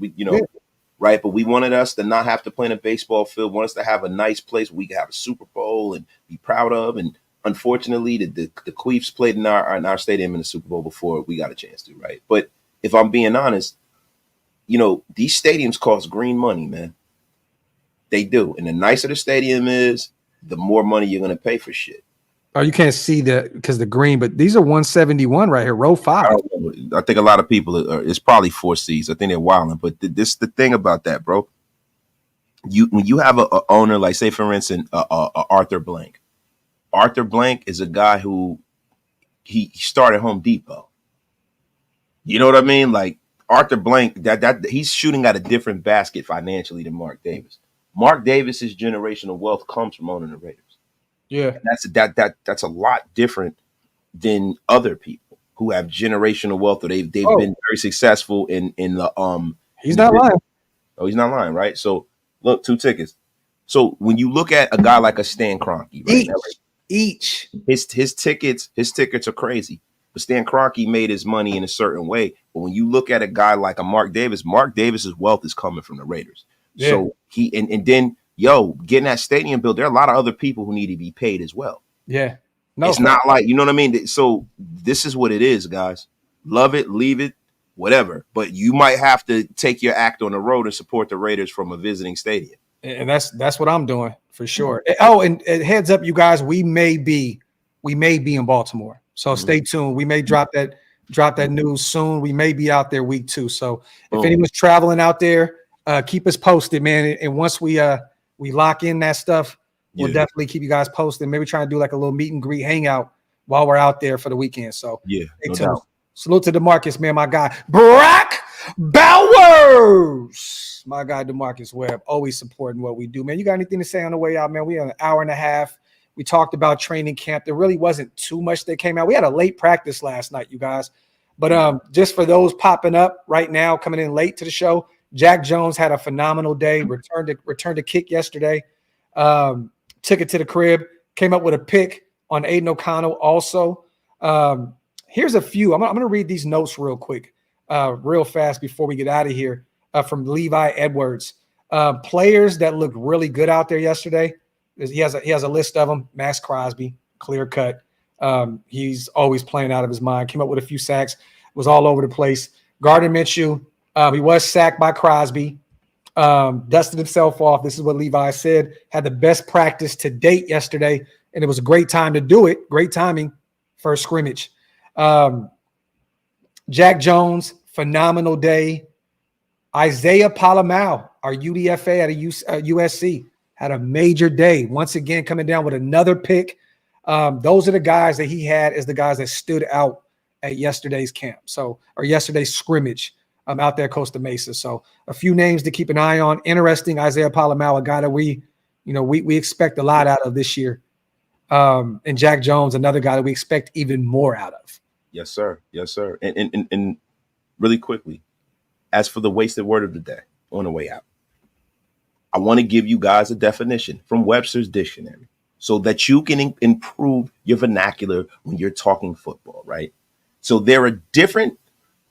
Right? But we wanted us to not have to play in a baseball field, want us to have a nice place where we could have a Super Bowl and be proud of. And unfortunately, the Queefs played in our stadium in the Super Bowl before we got a chance to, right? But if I'm being honest, these stadiums cost green money, man. They do. And the nicer the stadium is, the more money you're going to pay for shit. Oh, you can't see because the green, but these are 171 right here, row 5. I think a lot of people it's probably 4 C's. I think they're wilding, but this the thing about that, bro. When you have a owner like, say for instance, Arthur Blank. Arthur Blank is a guy who he started Home Depot. You know what I mean? Like Arthur Blank, that he's shooting at a different basket financially than Mark Davis. Mark Davis's generational wealth comes from owning the Raiders. Yeah, and that's a lot different than other people who have generational wealth or they've been very successful in the He's not lying. Oh, he's not lying, right? So look, 2 tickets. So when you look at a guy like a Stan Kroenke, right? Each his tickets are crazy. But Stan Kroenke made his money in a certain way. But when you look at a guy like a Mark Davis's wealth is coming from the Raiders. Yeah. So and then getting that stadium built, there are a lot of other people who need to be paid as well. Yeah. No, it's not like, you know what I mean? So this is what it is, guys. Love it, leave it, whatever. But you might have to take your act on the road and support the Raiders from a visiting stadium. And that's what I'm doing for sure. Oh, and heads up, you guys, we may be in Baltimore. So stay tuned. We may drop that news soon. We may be out there week 2. So if anyone's traveling out there, keep us posted, man. And once we lock in that stuff, we'll definitely keep you guys posted. Maybe try and do like a little meet and greet hangout while we're out there for the weekend. So stay tuned. Doubt. Salute to DeMarcus, man, my guy. Brock Bowers, my guy DeMarcus Webb, always supporting what we do, man. You got anything to say on the way out, man? We had an hour and a half. We talked about training camp. There really wasn't too much that came out. We had a late practice last night, you guys. But just for those popping up right now, coming in late to the show, Jack Jones had a phenomenal day. Returned to kick yesterday. Took it to the crib. Came up with a pick on Aidan O'Connell also. Here's a few. I'm going to read these notes real quick, real fast before we get out of here from Levi Edwards. Players that looked really good out there yesterday. He has a list of them. Max Crosby, clear cut. He's always playing out of his mind. Came up with a few sacks. Was all over the place. Gardner Minshew. He was sacked by Crosby. Dusted himself off. This is what Levi said. Had the best practice to date yesterday, and it was a great time to do it. Great timing for a scrimmage. Jack Jones, phenomenal day. Isaiah Palamau, our UDFA at USC, had a major day. Once again, coming down with another pick. Those are the guys that he had as the guys that stood out at yesterday's camp. Or yesterday's scrimmage out there at Costa Mesa. So a few names to keep an eye on. Interesting, Isaiah Palamau, a guy that we expect a lot out of this year. And Jack Jones, another guy that we expect even more out of. Yes, sir. Yes, sir. And really quickly, as for the wasted word of the day on the way out, I want to give you guys a definition from Webster's Dictionary so that you can improve your vernacular when you're talking football, right? So there are different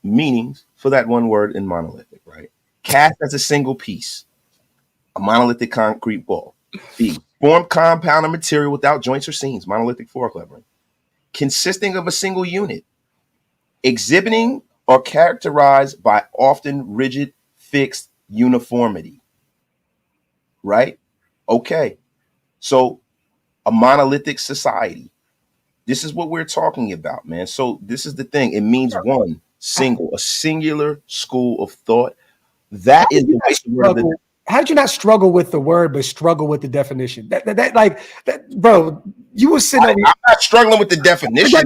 meanings for that one word in monolithic, right? Cast as a single piece, a monolithic concrete wall. B, formed compound of material without joints or seams, monolithic foreclevering, consisting of a single unit, exhibiting or characterized by often rigid, fixed uniformity, right? Okay, so a monolithic society. This is what we're talking about, man. So this is the thing. It means one single, a singular school of thought. That is the word. How did you not struggle with the word, but struggle with the definition? Bro, you were sitting over. I'm not struggling with the definition.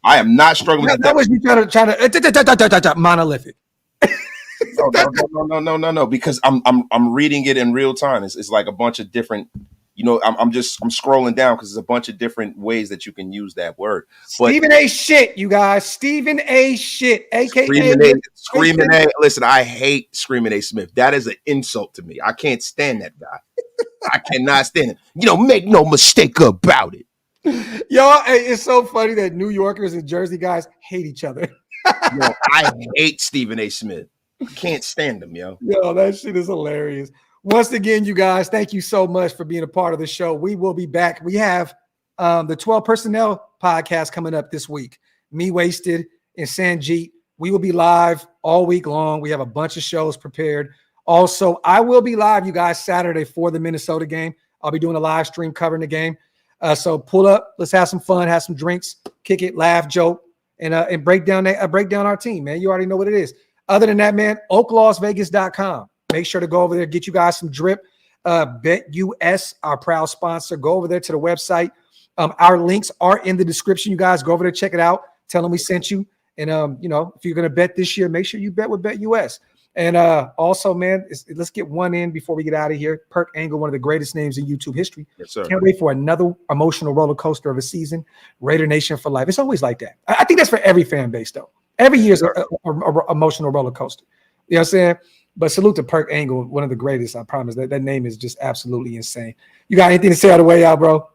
I am not struggling with that. That was you trying to monolithic. No, because I'm reading it in real time. It's like a bunch of different I'm scrolling down because there's a bunch of different ways that you can use that word. But Stephen A. Shit, you guys. Stephen A. Shit, aka Screaming A. Listen, I hate Screaming A. Smith. That is an insult to me. I can't stand that guy. I cannot stand it. Make no mistake about it. Yo, it's so funny that New Yorkers and Jersey guys hate each other. I hate Stephen A. Smith. I can't stand him, yo. Yo, that shit is hilarious. Once again, you guys, thank you so much for being a part of the show. We will be back. We have the 12 Personnel podcast coming up this week. Me, Wasted, and Sanjeet. We will be live all week long. We have a bunch of shows prepared. Also, I will be live, you guys, Saturday for the Minnesota game. I'll be doing a live stream covering the game. So pull up. Let's have some fun, have some drinks, kick it, laugh, joke, and break down our team, man. You already know what it is. Other than that, man, oaklasvegas.com. Make sure to go over there, get you guys some drip. BetUS, our proud sponsor. Go over there to the website. Our links are in the description. You guys go over there, check it out. Tell them we sent you. And, if you're going to bet this year, make sure you bet with BetUS. And also, man, let's get one in before we get out of here. Perk Angle, one of the greatest names in YouTube history. Yes, sir. Can't wait for another emotional roller coaster of a season. Raider Nation for life. It's always like that. I think that's for every fan base, though. Every year is an emotional roller coaster. You know what I'm saying? But salute to Perk Angle, one of the greatest. I promise that name is just absolutely insane. You got anything to say on the way out, bro?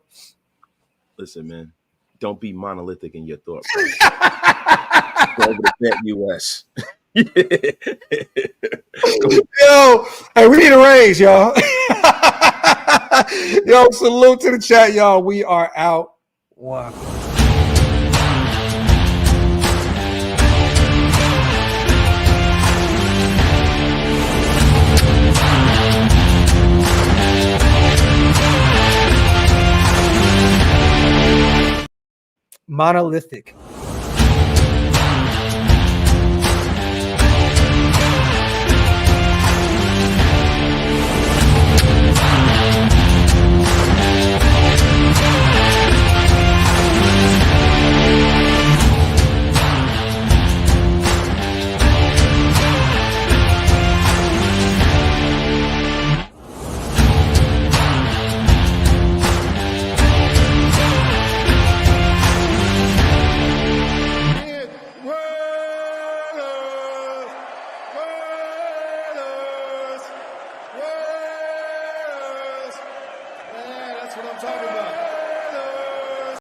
Listen, man, don't be monolithic in your thought. Go over to BetUS. Yo, hey, we need a raise, y'all. Yo, salute to the chat, y'all. We are out. One. Monolithic.